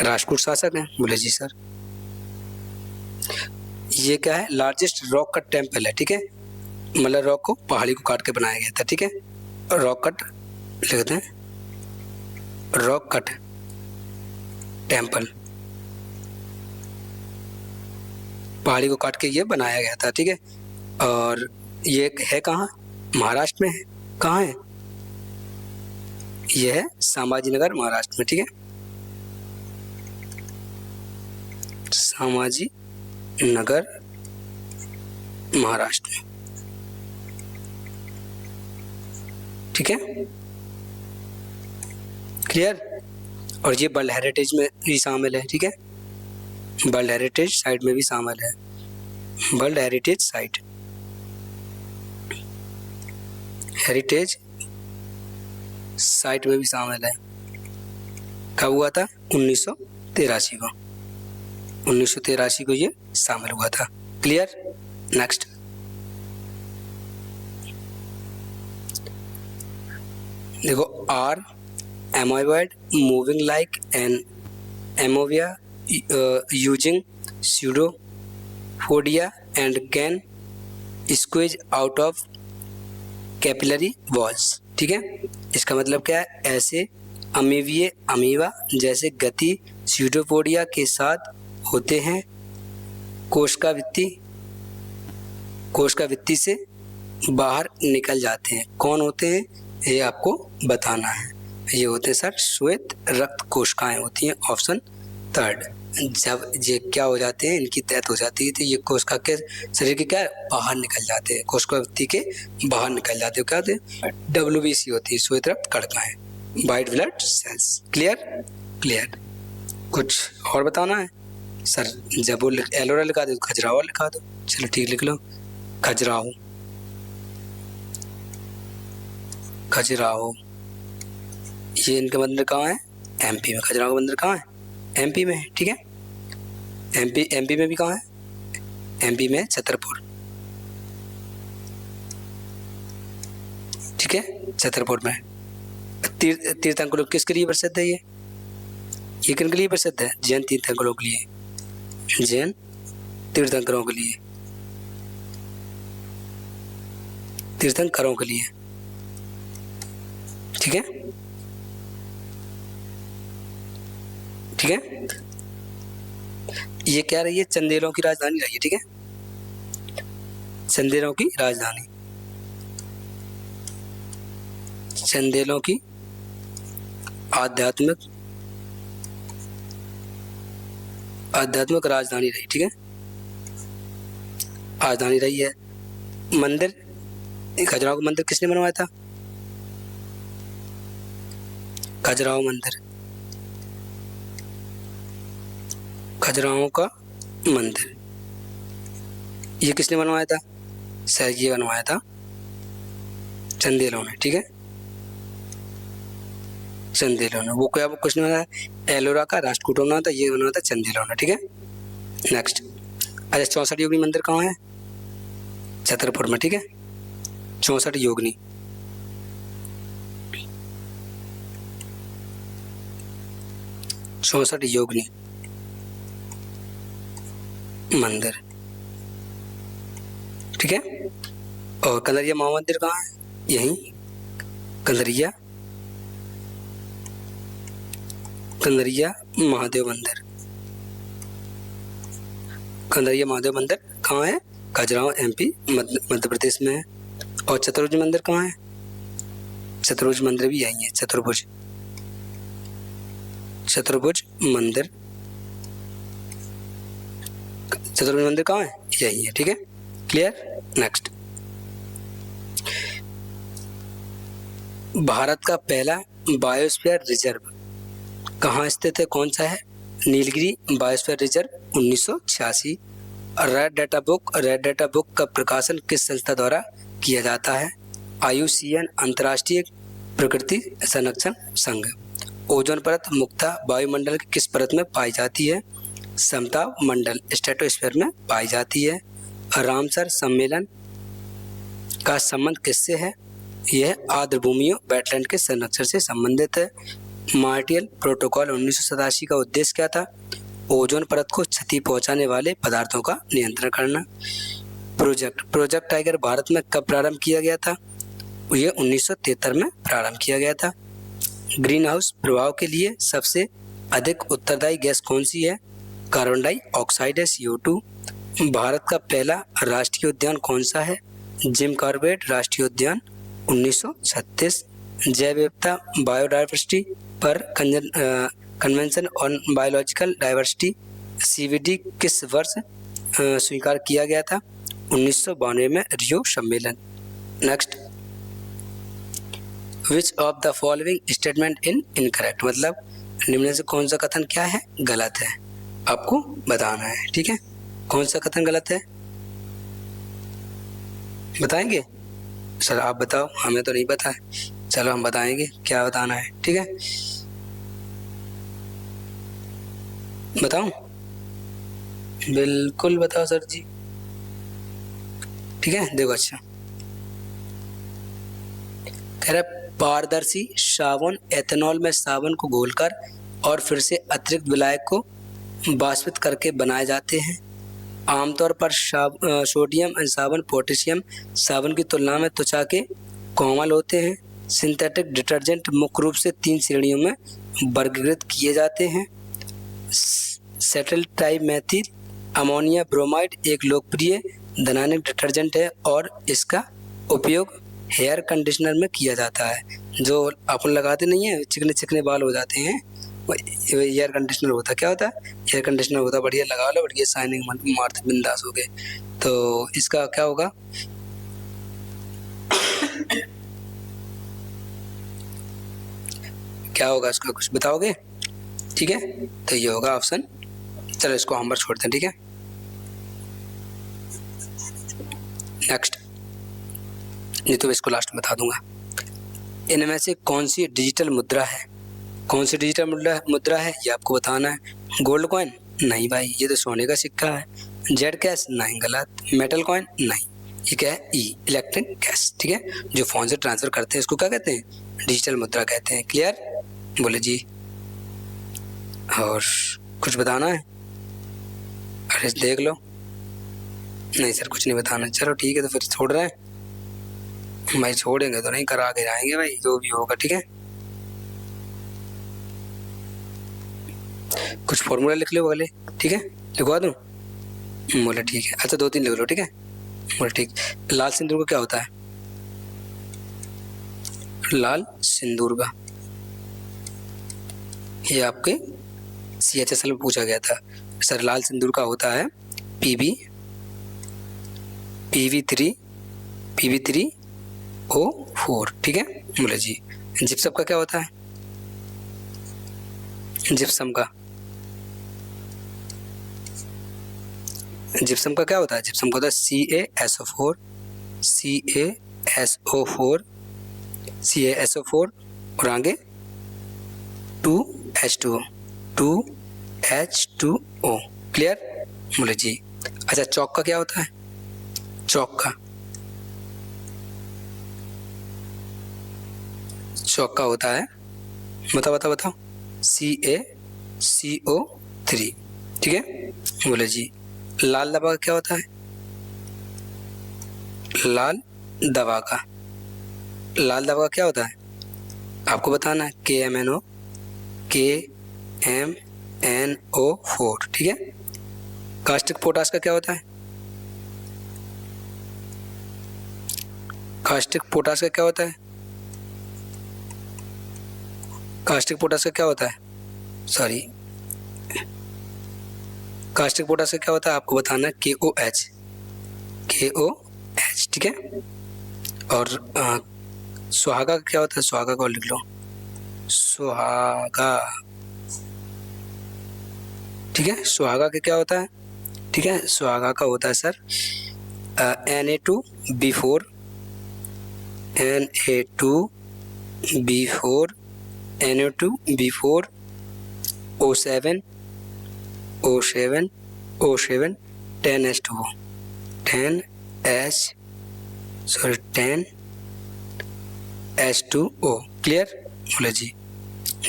Speaker 1: राष्ट्रकूट शासक है। बोले जी सर। ये क्या है? लार्जेस्ट रॉक कट टेम्पल है, ठीक है, मतलब रॉक को, पहाड़ी को काट के बनाया गया था, ठीक है। रॉक कट लिखते हैं, रॉक कट टेम्पल, पहाड़ी को काट के ये बनाया गया था, ठीक है। और ये है कहाँ? महाराष्ट्र में है। कहाँ है? ये है संभाजीनगर, महाराष्ट्र में, ठीक है, संभाजी नगर महाराष्ट्र में, ठीक है। क्लियर? और ये वर्ल्ड हेरिटेज में भी शामिल है, ठीक है, वर्ल्ड हेरिटेज साइट में भी शामिल है। World heritage site, heritage site में भी शामिल है। कब हुआ था? 1983 को, 1983 को ये शामिल हुआ था। क्लियर? नेक्स्ट, देखो, are amoeboid moving like an amoeba using pseudopodia and can squeeze out of capillary walls. ठीक है, इसका मतलब क्या है? ऐसे अमीविये अमीवा जैसे गति स्यूडोफोडिया के साथ होते हैं, कोशिकाभित्ति से बाहर निकल जाते हैं। कौन होते हैं ये आपको बताना है। ये होते हैं सर श्वेत रक्त कोशिकाएं होती हैं, ऑप्शन थर्ड। जब ये क्या हो जाते हैं, इनकी डेथ हो जाती है तो ये कोशिका के शरीर के क्या बाहर निकल जाते हैं, कोशिकाभित्ति के बाहर निकल जाते हैं। क्या होते हैं? WBC होती है, श्वेत रक्त कणिकाएं, white blood cells. Clear? Clear. कुछ और बताना है सर? जब वो एलोरा लिखा दो, खजुराहो लिखा दो। चलो ठीक, लिख लो खजुराहो, खजुराहो। ये इनका मंदिर कहाँ है? MP में। खजुराहो का मंदिर कहाँ है? MP में है। ठीक है, MP में भी कहाँ है? MP में छतरपुर। ठीक है, छतरपुर में। तीर्थंकरों किसके लिए प्रसिद्ध है? ये किन के लिए प्रसिद्ध है? जैन तीर्थंकरों के लिए, जैन तीर्थंकरों के लिए, तीर्थंकरों के लिए। ठीक है, ठीक है। ये क्या रही है? चंदेलों की राजधानी रही है। ठीक है, चंदेलों की राजधानी, चंदेलों की आध्यात्मिक राजधानी रही। ठीक है, राजधानी रही है। मंदिर, खजुराहो का मंदिर किसने बनवाया था? खजुराहो मंदिर, खजुराहो का मंदिर ये किसने बनवाया था? सर ये बनवाया था चंदेलों ने। ठीक है, चंदेलों ने। वो क्या, वो कुछ नहीं बनाया, एलोरा का राष्ट्रकूट बनाया था, ये बनाया था चंदेलों ने। ठीक है, नेक्स्ट। अच्छा, 64 योगिनी मंदिर कहाँ है? छतरपुर में। ठीक है, 64 योगिनी, 64 योगिनी मंदिर। ठीक है, और कंदरिया महामंदिर कहाँ है? यहीं कंदरिया महादेव मंदिर। कंदरिया महादेव मंदिर कहाँ है? खजुराहो MP मध्य प्रदेश में है। और चतुर्भुज मंदिर कहाँ है? चतुर्भुज मंदिर भी यहीं है, चतुर्भुज मंदिर, चतुर्भुज मंदिर कहाँ है? यही है। ठीक है, क्लियर। नेक्स्ट, भारत का पहला बायोस्फीयर रिजर्व कहाँ स्थित है? कौन सा है? Nilgiri biosphere reserve 1986। Red data book का प्रकाशन किस संस्था द्वारा किया जाता है? IUCN, अंतर्राष्ट्रीय प्रकृति संरक्षण संघ। ओजोन परत मुख्यतः वायुमंडल की किस परत में पाई जाती है? समताप मंडल, स्ट्रेटोस्फीयर में पाई जाती है। रामसर सम्मेलन का संबंध किससे है? यह आर्द्रभूमियों वेटलैंड के संरक्षण से संबंधित है। मॉन्ट्रियल प्रोटोकॉल 1987 का उद्देश्य क्या था? ओजोन परत को क्षति पहुंचाने वाले पदार्थों का नियंत्रण करना। प्रोजेक्ट टाइगर भारत में कब प्रारंभ किया गया था? यह 1973 में प्रारंभ किया गया था। ग्रीन हाउस प्रभाव के लिए सबसे अधिक उत्तरदायी गैस कौन सी है? कार्बन डाइऑक्साइड है, CO2। भारत का पहला राष्ट्रीय उद्यान कौन सा है? जिम कॉर्बेट राष्ट्रीय उद्यान 1936। जैव विविधता बायोडाइवर्सिटी पर convention on biological diversity CBD किस वर्ष स्वीकार किया गया था? 1992 में रियो सम्मेलन। Next, which of the following statement incorrect, मतलब निम्न से कौन सा कथन क्या है? गलत है, आपको बताना है। ठीक है, कौन सा कथन गलत है? बताएंगे? सर आप बताओ, हमें तो नहीं पता है। चलो हम बताएंगे, क्या बताना है, ठीक है? बताऊं? बिल्कुल बताओ सर जी। ठीक है, देखो अच्छा कह रहा है, पारदर्शी साबुन एथेनॉल में साबुन को घोलकर और फिर से अतिरिक्त विलायक को वाष्पित करके बनाए जाते हैं। आमतौर पर सोडियम साबुन पोटेशियम साबुन की तुलना में त्वचा के कोमल होते हैं। सिंथेटिक डिटर्जेंट मुख्य रूप से 3 श्रेणियों में वर्गीकृत किए जाते हैं। सेटल ट्राइमेथिल अमोनिया ब्रोमाइड एक लोकप्रिय दैनिक डिटर्जेंट है और इसका उपयोग हेयर कंडीशनर में किया जाता है। जो अपन लगाते नहीं है, चिकने चिकने बाल हो जाते हैं, वो एयर कंडीशनर होता है। क्या होता है? एयर कंडीशनर होता है। बढ़िया लगा लो, बढ़िया शाइनिंग मारते बिंदास हो गए। तो इसका क्या होगा? क्या होगा इसका, कुछ बताओगे? ठीक है, तो ये होगा ऑप्शन। चलो इसको हम पर छोड़ते हैं, ठीक है। नेक्स्ट, ये तो इसको लास्ट में बता दूंगा। इनमें से कौन सी डिजिटल मुद्रा है? कौन सी डिजिटल मुद्रा है ये आपको बताना है। Gold coin? नहीं भाई, ये तो सोने का सिक्का है। Z cash? नहीं, गलत। Metal coin? नहीं। ये क्या है? ई इलेक्ट्रिक कैश, ठीक है, जो फोन से ट्रांसफर करते हैं, इसको क्या कहते हैं? डिजिटल मुद्रा कहते हैं। क्लियर? बोले जी। और कुछ बताना है? अरे देख लो। नहीं सर कुछ नहीं बताना। चलो ठीक है, तो फिर छोड़ रहे हैं भाई। छोड़ेंगे तो नहीं, करा के जाएंगे भाई, जो भी होगा, ठीक है। कुछ फॉर्मूला लिख लो अगले, ठीक है, लिखवा दूँ? बोले ठीक है। अच्छा 2-3 लिख लो, ठीक है। बोले ठीक। लाल सिंदूर का क्या होता है? लाल सिंदूर का, ये आपके CHSL में पूछा गया था सर। लाल सिंदूर का होता है PB3O4, ठीक है। बोले जी। जिप्सम का क्या होता है? जिप्सम का क्या होता है? जिप्सम का होता है CaSO4 और आगे 2H2O। क्लियर? बोले जी। अच्छा चौक का क्या होता है? चौक का होता है, बताओ। CaCO3, ठीक है। बोले जी। लाल दवा का क्या होता है? लाल दवा का क्या होता है? आपको बताना है। KMNO4, ठीक है। कास्टिक पोटास का क्या होता है? कास्टिक पोटास का क्या होता है? कास्टिक पोटास का क्या होता है? सॉरी, कास्टिक पोटास का क्या होता है आपको बताना है। KOH, ठीक है। और सुहागा का क्या होता है? सुहागा को लिख लो, सुहागा, ठीक है। सुहागा का क्या होता है? ठीक है, सुहागा का होता है sir Na2B4 NO2B4 O7 10H2O 10H2O। Clear? बोले जी।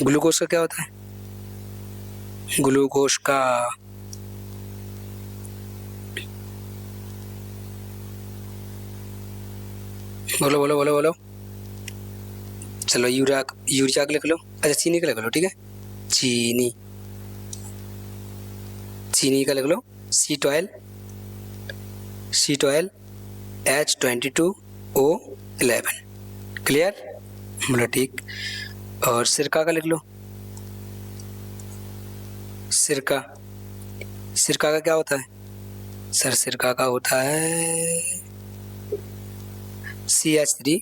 Speaker 1: ग्लूकोज का क्या होता है? ग्लूकोज का बोलो। चलो यूरिया का लिख लो। अच्छा चीनी का लिख लो, ठीक है। चीनी का लिख लो C12 H22O11। क्लियर? बोलो ठीक। और सिरका का लिख लो। सिरका का क्या होता है सर? सिरका का होता है CH3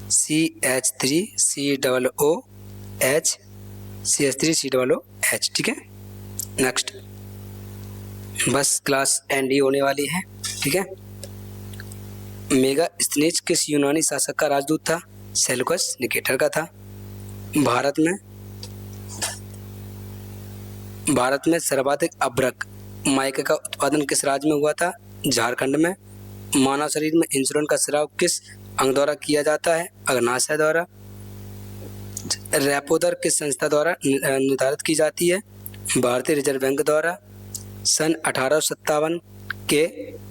Speaker 1: CH3COOH, ठीक है। नेक्स्ट, बस क्लास एंड ही होने वाली है, ठीक है। मेगास्थनीज किस यूनानी शासक का राजदूत था? सेल्यूकस निकेटर का था। भारत में सर्वाधिक अभ्रक माइका का उत्पादन किस राज्य में हुआ था? झारखंड में। मानव शरीर में इंसुलिन का स्राव किस अंग द्वारा किया जाता है? अग्नाशय द्वारा। रेपो दर किस संस्था द्वारा निर्धारित की जाती है? भारतीय रिजर्व बैंक द्वारा। सन 1857 के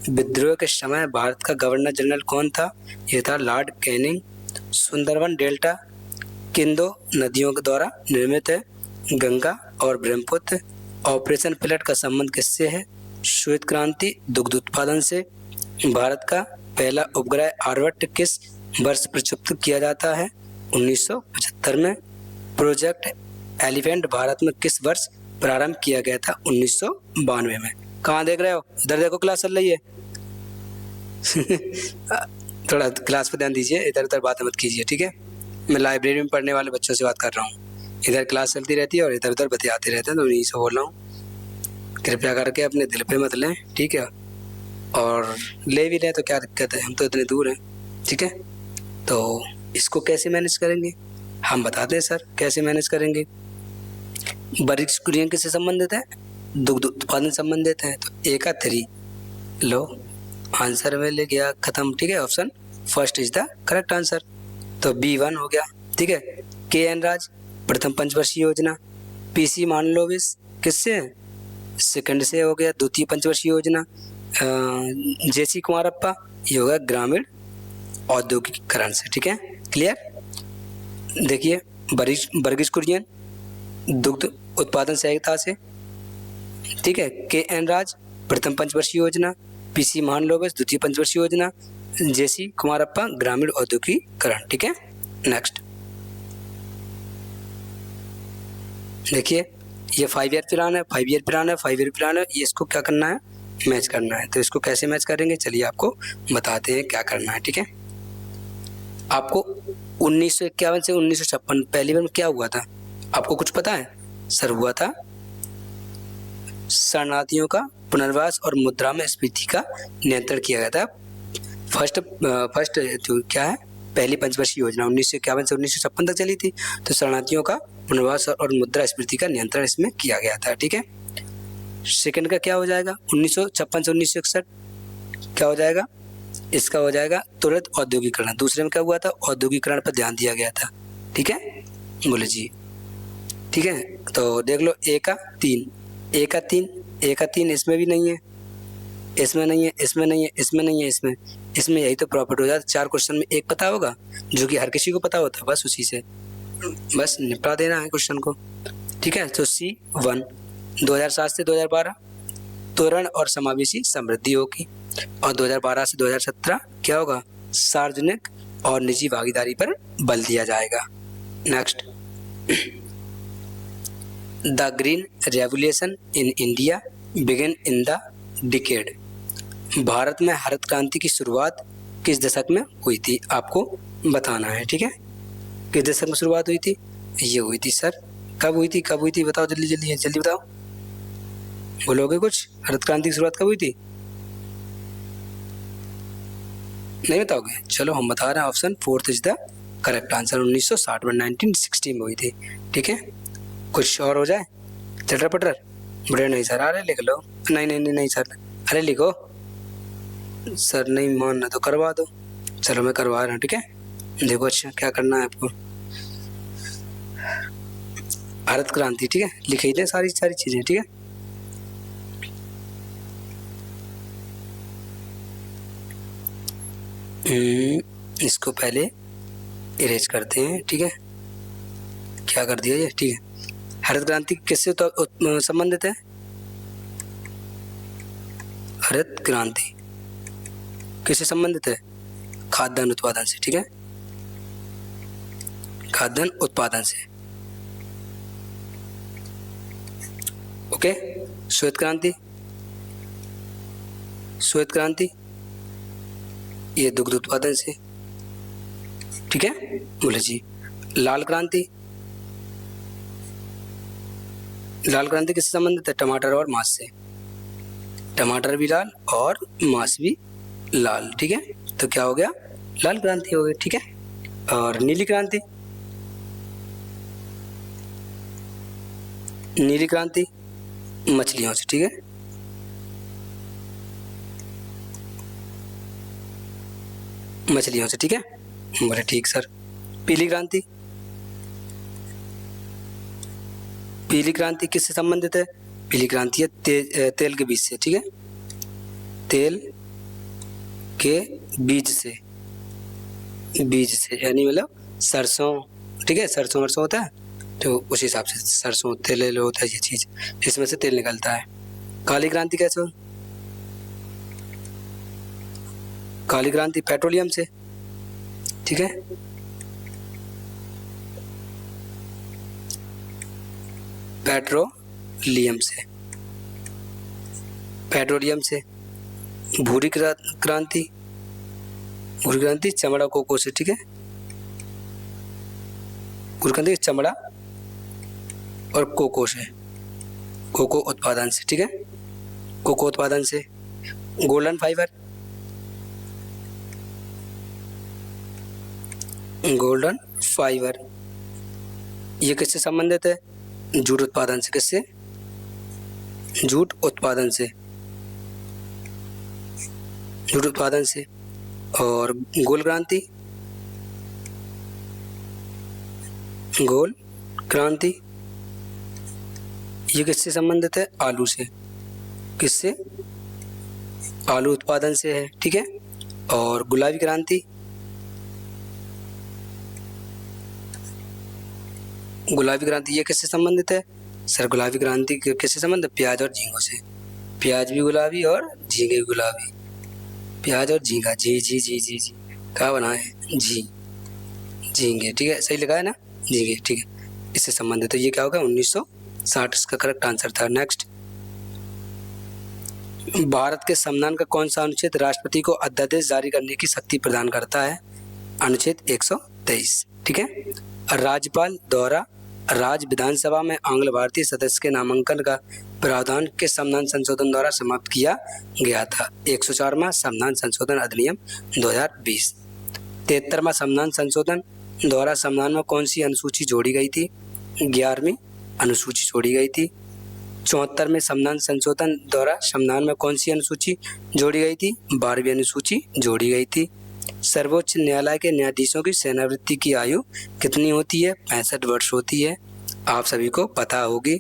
Speaker 1: विद्रोह के समय भारत का गवर्नर जनरल कौन था? यह था लॉर्ड कैनिंग। सुंदरवन डेल्टा किन दो नदियों के द्वारा निर्मित है? गंगा और ब्रह्मपुत्र। ऑपरेशन फ्लड का संबंध किससे है? श्वेत क्रांति दुग्ध उत्पादन से। भारत का पहला उपग्रह आर्यभट्ट किस वर्ष प्रक्षेपित किया जाता है? 1975 में। प्रोजेक्ट एलिफेंट भारत में किस वर्ष प्रारंभ किया गया था? 1992 में। कहाँ देख रहे हो? इधर देखो, क्लास चल रही है। थोड़ा क्लास पे ध्यान दीजिए, इधर उधर बातें मत कीजिए, ठीक है? मैं लाइब्रेरी में पढ़ने वाले बच्चों से बात कर रहा हूँ। इधर क्लास चलती रहती है और इधर उधर बतियाते रहते हैं, तो यही से बोल रहा हूँ। कृपया करके अपने दिल पे मत लें, ठीक है? और ले भी लें तो क्या दिक्कत है, हम तो इतने दूर हैं, ठीक है? तो इसको कैसे मैनेज करेंगे हम बताते हैं सर, कैसे मैनेज करेंगे। बरिक्स कुरियन किससे संबंधित है? दुग्ध उत्पादन संबंधित है। तो ए का 3 लो, आंसर में ले गया खत्म, ठीक है? Option first is the correct answer. तो B1 हो गया, ठीक है? KN राज प्रथम पंचवर्षीय योजना। PC मानलोविस किससे है? सेकंड से हो गया द्वितीय पंचवर्षीय योजना। JC कुमारप्पा ये होगा ग्रामीण औद्योगिकरण से, ठीक है? क्लियर? देखिए बर्गिस कुरियन दुग्ध उत्पादन सहयोगिता से, ठीक है? KN राज प्रथम पंचवर्षीय योजना। PC मानलोविस द्वितीय पंचवर्षीय योजना। JC कुमारप्पा ग्रामीण औद्योगिकरण, ठीक है? नेक्स्ट देखिए, ये 5 ईयर प्लान है, 5 ईयर प्लान है, 5 ईयर प्लान है। ये इसको क्या करना है? मैच करना है। तो इसको कैसे मैच करेंगे, चलिए आपको बताते हैं क्या करना है, ठीक है? आपको 1951 से 1956 पहली बार में क्या हुआ था, आपको कुछ पता है? सर हुआ था शरणार्थियों का पुनर्वास और मुद्रा में स्फीति का नियंत्रण किया गया था। फर्स्ट जो क्या है, पहली पंचवर्षीय योजना 1951 से 1956 तक चली थी। तो शरणार्थियों का पुनर्वास और मुद्रास्फीति का नियंत्रण इसमें किया गया था, ठीक है? सेकंड का क्या हो जाएगा? 1956 से 1961 क्या हो जाएगा? इसका हो जाएगा त्वरित औद्योगिकरण। दूसरे में क्या हुआ था? औद्योगिकरण पर ध्यान दिया गया था, ठीक है? बोले जी, ठीक है? तो देख लो A का 3, A का 3 इसमें भी नहीं है, इसमें नहीं है, इसमें नहीं है, इसमें नहीं है, इसमें यही तो प्रॉफिट हो जाता। 4 क्वेश्चन में एक पता होगा, जो कि हर किसी को पता होता है, बस उसी से बस निपटा देना है क्वेश्चन को, ठीक है? तो C1 2007 से 2012 त्वरण और समावेशी समृद्धि होगी, और 2012 से 2017 क्या होगा? सार्वजनिक और निजी भागीदारी पर बल दिया जाएगा। Next, the green revolution in India begin in the decade. Bharat में हरित क्रांति की शुरुआत किस दशक में हुई थी, आपको बताना है, ठीक है? किस दशक में शुरुआत हुई थी? ये हुई थी सर, कब हुई थी बताओ, जल्दी बताओ। बोलोगे कुछ? हरित क्रांति की शुरुआत कब हुई थी? नहीं बताओगे? चलो हम बता रहे हैं, option 4 is the correct answer. 1960 में 1960 में हुई थी, ठीक है? कुछ और हो जाए चटर पटर? बड़े नहीं सर, अरे लिख लो। नहीं सर, अरे लिखो सर, नहीं मानना तो करवा दो। चलो मैं करवा रहा हूँ, ठीक है? देखो अच्छा क्या करना है आपको। हरित क्रांति, ठीक है? लिख ही दें सारी चीजें, ठीक है? इसको पहले इरेज करते हैं, ठीक है? क्या कर दिया ये, ठीक है? हरित क्रांति किससे संबंधित है? हरित क्रांति किससे संबंधित है? खाद्यान्न उत्पादन से, ठीक है? खाद्यान्न उत्पादन से, ओके? श्वेत क्रांति ये दुग्ध उत्पादन से, ठीक है? बोले जी। लाल क्रांति किससे संबंधित है? टमाटर और मांस से। टमाटर भी लाल और मांस भी लाल, ठीक है? तो क्या हो गया, लाल क्रांति हो गई। ठीक है, और नीली क्रांति, नीली क्रांति मछलियों से। ठीक है, मछलियों से। ठीक है, बोले ठीक सर। पीली क्रांति, पीली क्रांति किससे संबंधित है? पीली क्रांति है तेल के बीज से। ठीक है, तेल के बीज से, बीज से यानी मतलब सरसों। ठीक है, सरसों वरसों होता है तो उस हिसाब से सरसों तेल होता है, ये चीज इसमें से तेल निकलता है। काली क्रांति कैसे हो? काली क्रांति पेट्रोलियम से। ठीक है, पेट्रोलियम से, पेट्रोलियम से। भूरी क्रांति, भूरी क्रांति चमड़ा कोको से। ठीक है, भूरी क्रांति चमड़ा और कोको से, कोको उत्पादन से। ठीक है, कोको उत्पादन से। गोल्डन फाइबर, गोल्डन फाइबर ये किससे संबंधित है? जूट उत्पादन से। किससे? जूट उत्पादन से, जूट उत्पादन से। और गोल क्रांति, गोल क्रांति ये किससे संबंधित है? आलू से। किससे? आलू उत्पादन से है। ठीक है, और गुलाबी क्रांति, गुलाबी क्रांति ये किससे संबंधित है? सर गुलाबी क्रांति किससे संबंधित है? प्याज और झींगों से। प्याज भी गुलाबी और झींगे भी गुलाबी। प्याज और झींगा, जी जी जी जी जी क्या बना है? झी, झींगे। ठीक है, सही लगा है ना, झींगे। ठीक है, इससे संबंधित है। ये क्या होगा? 1960 इसका करेक्ट आंसर था। नेक्स्ट, भारत के संविधान का कौन सा अनुच्छेद राष्ट्रपति को अध्यादेश जारी करने की शक्ति प्रदान करता है? अनुच्छेद 123। ठीक है, राज्यपाल द्वारा राज्य विधानसभा में आंग्ल भारतीय सदस्य के नामांकन का प्रावधान के संविधान संशोधन द्वारा समाप्त किया गया था? 104वां संविधान संशोधन अधिनियम 2020। 73वां संविधान संशोधन द्वारा संविधान में कौन सी अनुसूची जोड़ी गई थी? 11वीं अनुसूची जोड़ी गई थी। 74वें संविधान संशोधन द्वारा संविधान में कौन सी अनुसूची जोड़ी गई थी? 12वीं अनुसूची जोड़ी गई थी। सर्वोच्च न्यायालय के न्यायाधीशों की सेवानिवृत्ति की आयु कितनी होती है? 65 वर्ष होती है, आप सभी को पता होगी।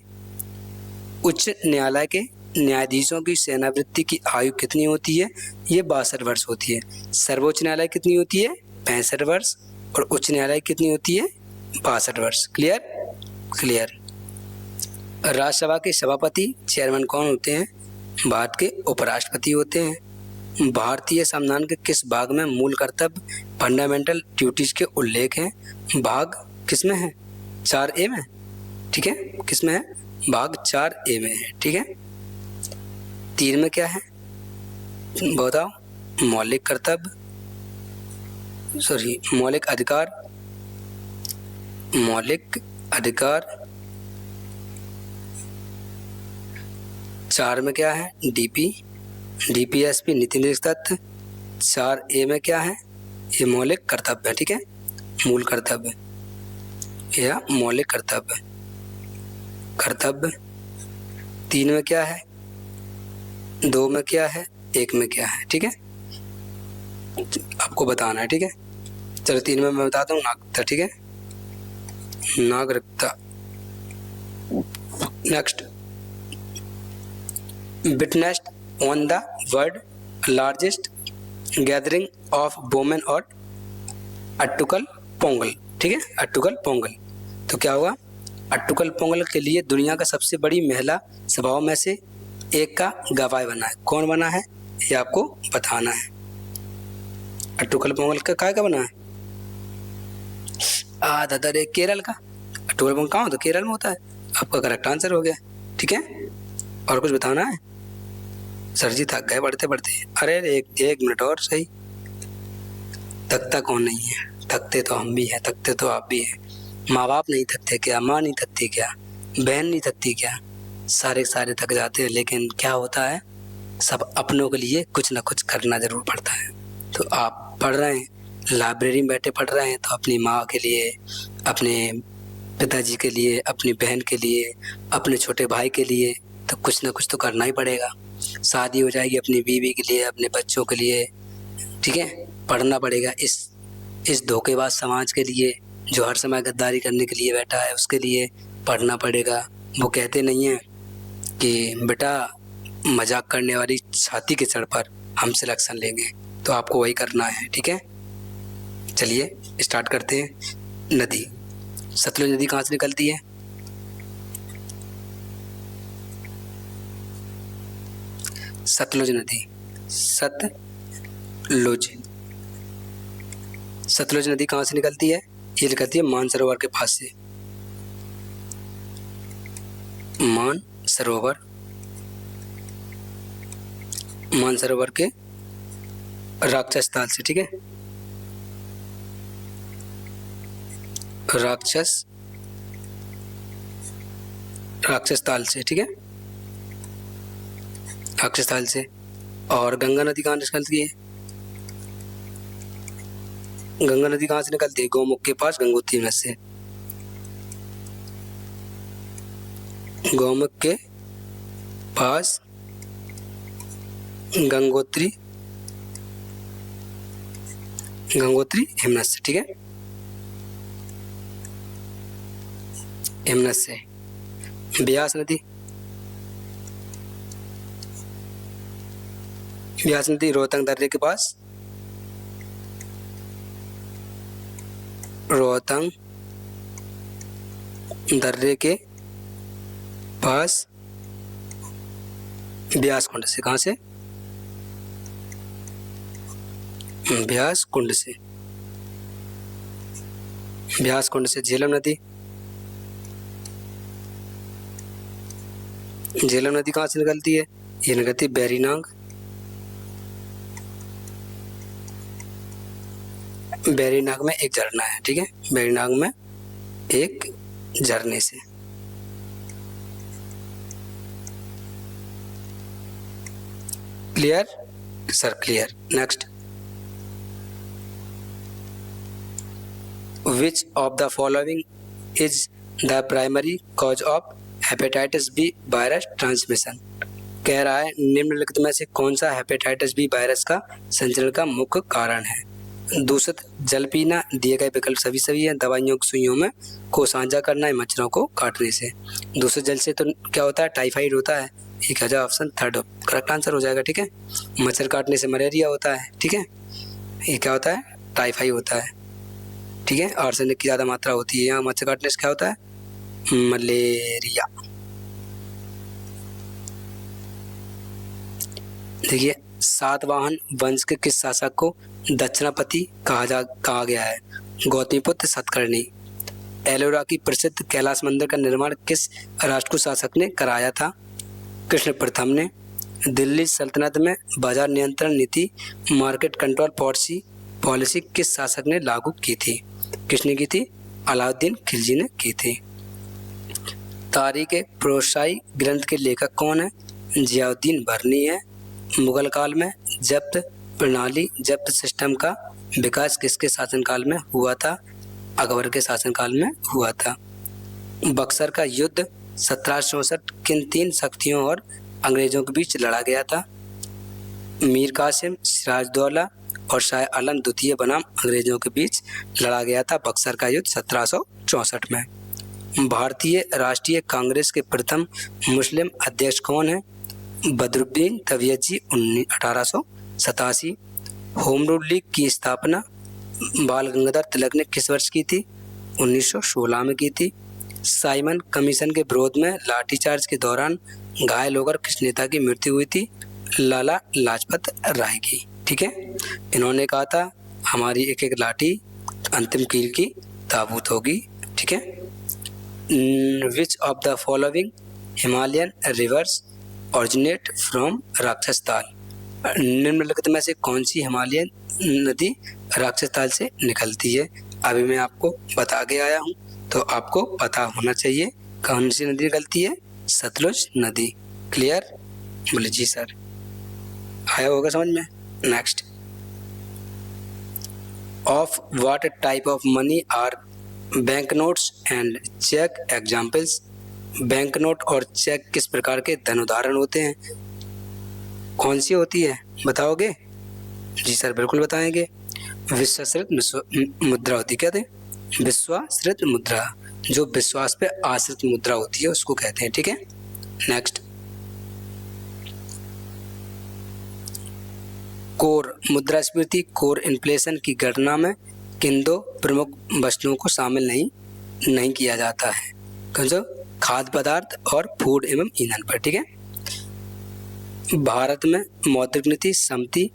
Speaker 1: उच्च न्यायालय के न्यायाधीशों की सेवानिवृत्ति की आयु कितनी होती है? ये 62 वर्ष होती है। सर्वोच्च न्यायालय कितनी होती है? 65 वर्ष। और उच्च न्यायालय कितनी होती है? 62 वर्ष। क्लियर? क्लियर। राज्यसभा के सभापति चेयरमैन कौन होते हैं? भारत के उपराष्ट्रपति होते हैं। भारतीय संविधान के किस भाग में मूल कर्तव्य फंडामेंटल ड्यूटीज के उल्लेख हैं? भाग किस में है? 4A में। ठीक है, किस में है? भाग 4A में है। ठीक है, 3 में क्या है बताओ? मौलिक कर्तव्य, सॉरी मौलिक अधिकार, मौलिक अधिकार। 4 में क्या है? डीपी, डीपीएसपी नीति निर्देशक तत्व। 4A में क्या है? ये मौलिक कर्तव्य है। ठीक है, मूल कर्तव्य या मौलिक कर्तव्य, कर्तव्य। 3 में क्या है? 2 में क्या है? 1 में क्या है? ठीक है, आपको बताना है। ठीक है, चलो 3 में मैं बताता हूँ। नागरिकता। ठीक है, नागरिकता। Next, witnessed on the world largest gathering of women और अट्टुकल पोंगल। ठीक है, अट्टुकल पोंगल। तो क्या हुआ? अट्टुकल पोंगल के लिए दुनिया का सबसे बड़ी महिला सभाओं में से एक का गवाह बना है। कौन बना है ये आपको बताना है। अट्टुकल पोंगल का काय का बना है? दादा रे केरल का। अट्टुकल पोंगल कहाँ होता है? केरल में होता है। आपका करेक्ट आंसर हो गया। ठीक है, और कुछ बताना है? सर जी थक गए बढ़ते बढ़ते। अरे एक मिनट और सही। थकता कौन नहीं है? थकते तो हम भी हैं, थकते तो आप भी हैं। माँ बाप नहीं थकते क्या? माँ नहीं थकती क्या? बहन नहीं थकती क्या? सारे थक जाते हैं, लेकिन क्या होता है, सब अपनों के लिए कुछ ना कुछ करना जरूर पड़ता है। तो आप पढ़ रहे हैं, लाइब्रेरी में बैठे पढ़ रहे हैं, तो अपनी माँ के लिए, अपने पिताजी के लिए, अपनी बहन के लिए, अपने छोटे भाई के लिए तो कुछ ना कुछ तो करना ही पड़ेगा। शादी हो जाएगी अपनी बीवी के लिए, अपने बच्चों के लिए, ठीक है, पढ़ना पड़ेगा। इस धोखेबाज समाज के लिए जो हर समय गद्दारी करने के लिए बैठा है, उसके लिए पढ़ना पड़ेगा। वो कहते नहीं हैं कि बेटा मजाक करने वाली छाती के चढ़ पर हम सिलेक्शन लेंगे, तो आपको वही करना है, ठीक है। चलिए स्टार्ट करते हैं। नदी, सतलुज नदी कहाँ से निकलती है? सतलुज नदी, सतलुज नदी कहाँ से निकलती है? ये निकलती है मानसरोवर के पास से। मानसरोवर के राक्षस ताल से, ठीक है, राक्षस ताल से, ठीक है, राक्षस ताल से। और गंगा नदी कहाँ निकलती है? गंगा नदी कहाँ से निकलती है? गौमुख के पास गंगोत्री नदी से। गौमुख के पास गंगोत्री हिमनद से, ठीक है, हिमनद से। ब्यास नदी, रोहतंग दर्रे के पास, रोहतंग दर्रे के पास ब्यास कुंड से। कहाँ से? ब्यास कुंड से। ब्यास कुंड से। झेलम नदी, झेलम नदी कहाँ से निकलती है? ये निकलती है बैरीनाग, बैरीनाग में एक झरना है, ठीक है, बैरीनाग में एक झरने से। Clear sir? Clear. Next, which of the following is the primary cause of hepatitis B virus transmission? कह रहा है निम्नलिखित में से कौन सा हेपेटाइटिस बी वायरस का संचरण का मुख्य कारण है? दूषित जल पीना, दिए गए विकल्प सभी हैं। दवाइयों की सुइयों में को साझा करना है, मच्छरों को काटने से। दूषित जल से तो क्या होता है? टाइफाइड होता है। एक है ऑप्शन थर्ड करेक्ट आंसर हो जाएगा, ठीक है। मच्छर काटने से मलेरिया होता है, ठीक है। ये क्या होता है? टाइफाइड होता है, ठीक है। आर्सेनिक की ज़्यादा मात्रा होती है यहाँ। मच्छर काटने से क्या होता है? मलेरिया। देखिए, सातवाहन वंश के किस शासक को दक्षिणापति कहा गया है? गौतमीपुत्र सतकर्णी। एलोरा की प्रसिद्ध कैलाश मंदिर का निर्माण किस राष्ट्रकूट शासक ने कराया था? कृष्ण प्रथम ने। दिल्ली सल्तनत में बाजार नियंत्रण नीति, मार्केट कंट्रोल पॉलिसी किस शासक ने लागू की थी? किसने की थी? अलाउद्दीन खिलजी ने की थी। तारीख प्रोसाई ग्रंथ के लेखक कौन है? जियाउद्दीन बर्नी है। मुगल काल में जब्त प्रणाली, जब्त सिस्टम का विकास किसके शासनकाल में हुआ था? अकबर के शासनकाल में हुआ था। बक्सर का युद्ध 1764 किन तीन शक्तियों और अंग्रेजों के बीच लड़ा गया था? मीर कासिम, सिराजदौला और शाह आलम द्वितीय बनाम अंग्रेजों के बीच लड़ा गया था बक्सर का युद्ध 1764 में। भारतीय राष्ट्रीय कांग्रेस के प्रथम मुस्लिम अध्यक्ष कौन है? बदरुद्दीन तबियत 1887। होम रूल लीग की स्थापना बाल गंगाधर तिलक ने किस वर्ष की थी? 1916 में की थी। साइमन कमीशन के विरोध में लाठीचार्ज के दौरान घायल होकर किस नेता की मृत्यु हुई थी? लाला लाजपत राय की, ठीक है। इन्होंने कहा था हमारी एक एक लाठी अंतिम कील की ताबूत होगी, ठीक है। विच of the following Himalayan reverse originate from राक्षस ताल? निम्नलिखित में से कौन सी हिमालयन नदी राक्षस ताल से निकलती है? अभी मैं आपको बता के आया हूँ, तो आपको पता होना चाहिए कौन सी नदी निकलती है? सतलुज नदी। क्लियर? बोले जी सर, आया होगा समझ में। Next, of what type of money are bank notes and cheque examples. Bank note और चेक किस प्रकार के धन उदाहरण होते हैं? कौन सी होती है, बताओगे? जी सर, बिल्कुल बताएंगे। विश्वाश्रित मुद्रा होती, क्या थे? विश्वाश्रित मुद्रा, जो विश्वास पे आश्रित मुद्रा होती है उसको कहते हैं, ठीक है। नेक्स्ट, कोर मुद्रास्फीति, कोर इन्फ्लेशन की गणना में किन दो प्रमुख वस्तुओं को शामिल नहीं किया जाता है? कौन सा? खाद्य पदार्थ और फूड एवं ईंधन पर, ठीक है। भारत में मौद्रिक नीति समिति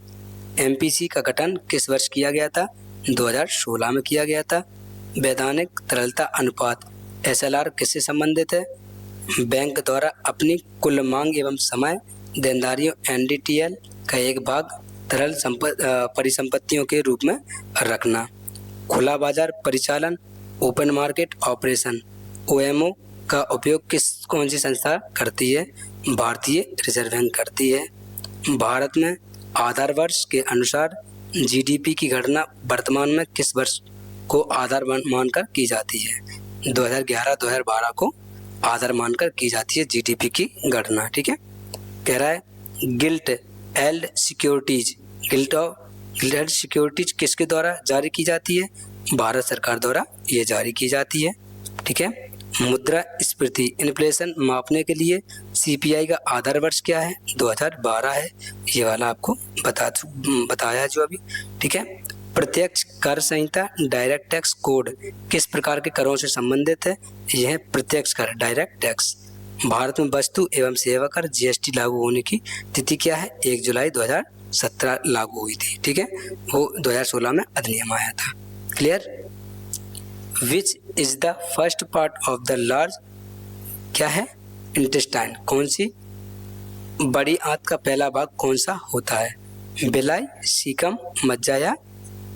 Speaker 1: MPC का गठन किस वर्ष किया गया था? 2016 में किया गया था। वैधानिक तरलता अनुपात SLR किससे संबंधित है? बैंक द्वारा अपनी कुल मांग एवं समय देनदारियों NDTL का एक भाग तरल परिसंपत्तियों के रूप में रखना। खुला बाजार परिचालन ओपन मार्केट ऑपरेशन OMO का उपयोग कौन सी संस्था करती है? भारतीय रिजर्व बैंक करती है। भारत में आधार वर्ष के अनुसार GDP की गणना वर्तमान में किस वर्ष को आधार मानकर की जाती है? 2011-2012 को आधार मानकर की जाती है GDP की गणना, ठीक है। कह रहा है गिल्ट एल्ड सिक्योरिटीज, गिल्ट एल्ड सिक्योरिटीज किसके द्वारा जारी की जाती है? भारत सरकार द्वारा ये जारी की जाती है, ठीक है। मुद्रा स्फीति इन्फ्लेशन मापने के लिए CPI का आधार वर्ष क्या है? 2012 है। ये वाला आपको बताया जो अभी, ठीक है। प्रत्यक्ष कर संहिता डायरेक्ट टैक्स कोड किस प्रकार के करों से संबंधित है? यह प्रत्यक्ष कर डायरेक्ट टैक्स। भारत में वस्तु एवं सेवा कर GST लागू होने की तिथि क्या है? 1 जुलाई 2017 लागू हुई थी, ठीक है। वो 2016 में अधिनियम आया था। Clear? Which is the first part of the large, क्या है? इंटेस्टाइन। कौन सी? बड़ी आंत का पहला भाग कौन सा होता है? बिलाई, सीकम, मज्जा या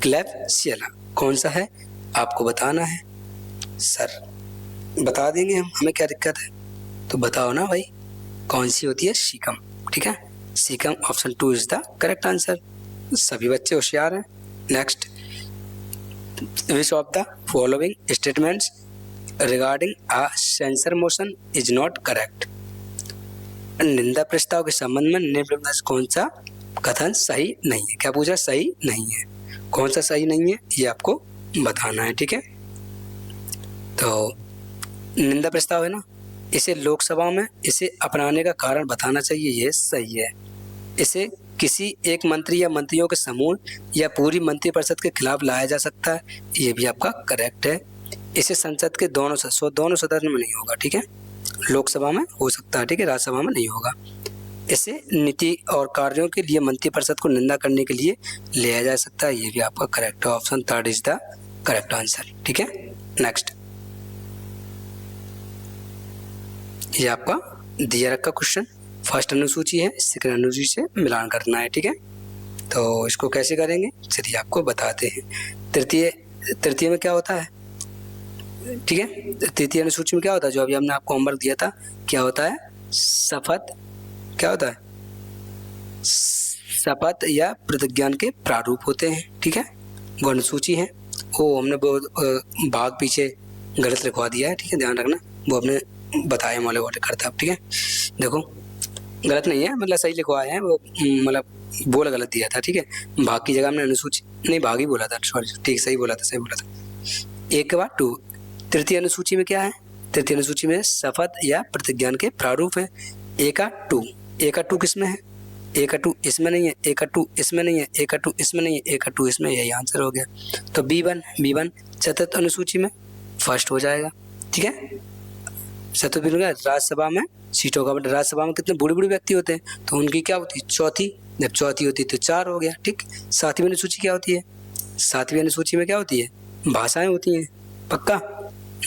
Speaker 1: क्लेब्सियला? कौन सा है? आपको बताना है। सर बता देंगे हम, हमें क्या दिक्कत है? तो बताओ ना भाई, कौन सी होती है? सीकम, ठीक है। Caecum option 2 is the correct answer. सभी बच्चे होशियार हैं। Next, which of the following statements regarding a censor motion is not correct? निंदा प्रस्ताव के संबंध में निम्नलिखित में से कौन सा कथन सही नहीं है? क्या पूछा? सही नहीं है। कौन सा सही नहीं है ये आपको बताना है, ठीक है। तो निंदा प्रस्ताव है ना, इसे लोकसभा में इसे अपनाने का कारण बताना चाहिए, ये सही है। इसे किसी एक मंत्री या मंत्रियों के समूह या पूरी मंत्रिपरिषद के खिलाफ लाया जा सकता है, ये भी आपका करेक्ट है। इसे संसद के दोनों सदन में नहीं होगा, ठीक है। लोकसभा में हो सकता है, ठीक है, राज्यसभा में नहीं होगा। इसे नीति और कार्यों के लिए मंत्रिपरिषद को निंदा करने के लिए लिया जा सकता है, ये भी आपका करेक्ट है। Option 3 is the correct answer, ठीक है। नेक्स्ट, ये आपका दिया रखा क्वेश्चन फर्स्ट अनुसूची है, सेकंड अनुसूची से मिलान करना है, ठीक है। तो इसको कैसे करेंगे चलिए आपको बताते हैं। तृतीय में क्या होता है, ठीक है। तृतीय अनुसूची में क्या होता है, जो अभी हमने आपको होमवर्क दिया था, क्या होता है? शपथ, क्या होता है? शपथ या प्रतिज्ञान के प्रारूप होते हैं, ठीक है। वो अनुसूची है, वो हमने वो भाग पीछे गलत लिखवा दिया है, ठीक है, ध्यान रखना। वो हमने बताया मॉले वाटर करता, ठीक है। देखो गलत नहीं है, मतलब सही लिखवाया है, वो मतलब बोल गलत दिया था, ठीक है। भाग की जगह हमने अनुसूची नहीं भाग ही बोला था, सॉरी, ठीक, सही बोला था। एक के बाद 2। तृतीय अनुसूची में क्या है? तृतीय अनुसूची में शपथ या प्रतिज्ञान के प्रारूप है। एका 2 किस में है? एका 2 इसमें नहीं है, एका 2 इसमें नहीं है, एका 2 इसमें नहीं है, एका 2 इसमें, यही आंसर हो गया। तो B1 चतुर्थ अनुसूची में फर्स्ट हो जाएगा, ठीक है। चतुर्थ राज्यसभा में सीटों का बट राज्यसभा में कितने बूढ़े बूढ़े व्यक्ति होते हैं, तो उनकी क्या होती है? चौथी। जब चौथी होती है तो 4 हो गया, ठीक। 7वीं अनुसूची क्या होती है? 7वीं अनुसूची में क्या होती है? भाषाएं होती हैं, पक्का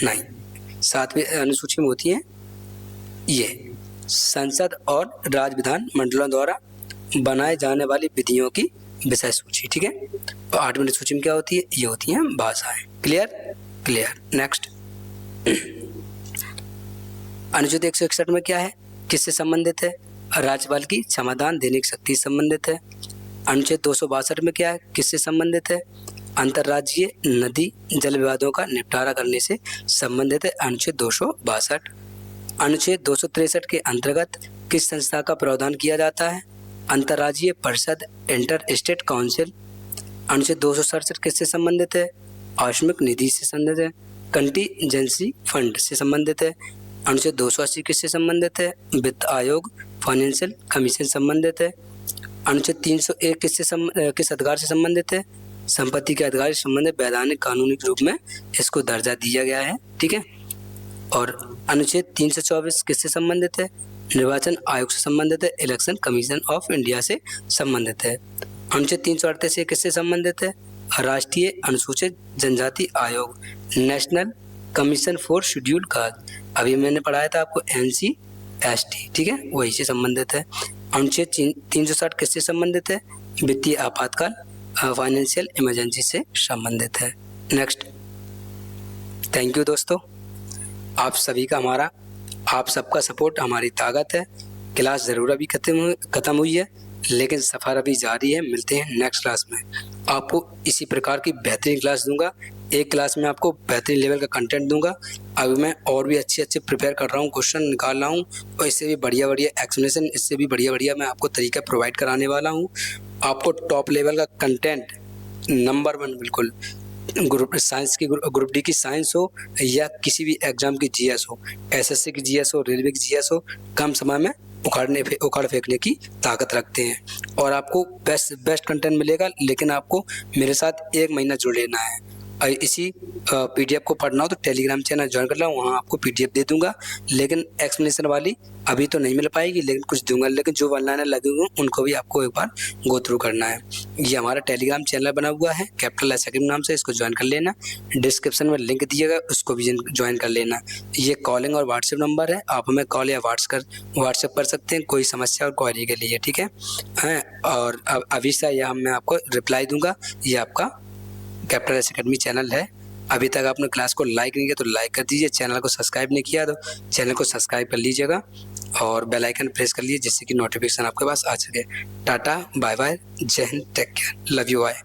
Speaker 1: नहीं। 7वीं अनुसूची में होती है ये संसद और राज्य विधान मंडलों द्वारा बनाए जाने वाली विधियों की विषय सूची, ठीक है। और 8वीं अनुसूची में क्या होती है? ये होती हैं भाषाएं। क्लियर। नेक्स्ट, अनुच्छेद 161 में क्या है? किससे संबंधित है? राज्यपाल की क्षमादान देने की शक्ति से संबंधित है। अनुच्छेद 262 में क्या है? किससे संबंधित है? अंतर्राज्यीय नदी जल विवादों का निपटारा करने से संबंधित है अनुच्छेद 262। अनुच्छेद 263 के अंतर्गत किस संस्था का प्रावधान किया जाता है? अंतर्राज्यीय परिषद, इंटर स्टेट काउंसिल। अनुच्छेद 267 किससे संबंधित है? आकस्मिक निधि से संबंधित है। कंटीजेंसी फंड से संबंधित है। अनुच्छेद 280 किससे संबंधित है? वित्त आयोग, फाइनेंशियल कमीशन संबंधित है। अनुच्छेद 301 किस अधिकार से संबंधित है? संपत्ति के अधिकार से संबंधित वैधानिक कानूनी रूप में इसको दर्जा दिया गया है, ठीक है। और अनुच्छेद 324 किससे संबंधित है? निर्वाचन आयोग से संबंधित है। इलेक्शन कमीशन ऑफ इंडिया से संबंधित है। अनुच्छेद 338 किससे संबंधित है? राष्ट्रीय अनुसूचित जनजाति आयोग, national commission for scheduled caste. अभी मैंने पढ़ाया था आपको NCST, ठीक है, वही से संबंधित है। अनुच्छेद 360 किससे संबंधित है? वित्तीय आपातकाल, फाइनेंशियल इमरजेंसी से संबंधित है। नेक्स्ट, थैंक यू दोस्तों, आप सभी का आप सबका सपोर्ट हमारी ताकत है। क्लास ज़रूर अभी ख़त्म हुई है, लेकिन सफ़र अभी जारी है। मिलते हैं नेक्स्ट क्लास में। आपको इसी प्रकार की बेहतरीन क्लास दूंगा। एक क्लास में आपको बेहतरीन लेवल का कंटेंट दूंगा। अभी मैं और भी अच्छे प्रिपेयर कर रहा हूँ, क्वेश्चन निकाल रहा हूँ, और इससे भी बढ़िया एक्सप्लेनेशन, इससे भी बढ़िया मैं आपको तरीका प्रोवाइड कराने वाला हूँ। आपको टॉप लेवल का कंटेंट नंबर 1 बिल्कुल, ग्रुप साइंस की, ग्रुप डी की साइंस हो या किसी भी एग्जाम की GS हो, SSC की GS हो, रेलवे की GS हो, कम समय में उखाड़ फेंकने की ताकत रखते हैं। और आपको बेस्ट कंटेंट मिलेगा, लेकिन आपको मेरे साथ 1 महीना जुड़ लेना है। इसी PDF को पढ़ना हो तो टेलीग्राम चैनल ज्वाइन कर लो, वहाँ आपको PDF दे दूंगा, लेकिन एक्सप्लेनेशन वाली अभी तो नहीं मिल पाएगी, लेकिन कुछ दूंगा। लेकिन जो वन लाइनर लगे हुए उनको भी आपको एक बार गो थ्रू करना है। ये हमारा टेलीग्राम चैनल बना हुआ है कैपिटल एस अकेडमी नाम से, इसको ज्वाइन कर लेना। डिस्क्रिप्शन में लिंक दिएगा, उसको भी ज्वाइन कर लेना। ये कॉलिंग और व्हाट्सएप नंबर है, आप हमें कॉल या व्हाट्सएप कर सकते हैं कोई समस्या और क्वेरी के लिए, ठीक है। और अभी से यह मैं आपको रिप्लाई दूंगा। ये आपका कैपिटल एस अकेडमी चैनल है। अभी तक आपने क्लास को लाइक नहीं किया तो लाइक कर दीजिए, चैनल को सब्सक्राइब नहीं किया तो चैनल को सब्सक्राइब कर लीजिएगा, और बेल आइकन प्रेस कर लीजिए जिससे कि नोटिफिकेशन आपके पास आ सके। टाटा, बाय बाय, जय हिंद, take care, love you, bye.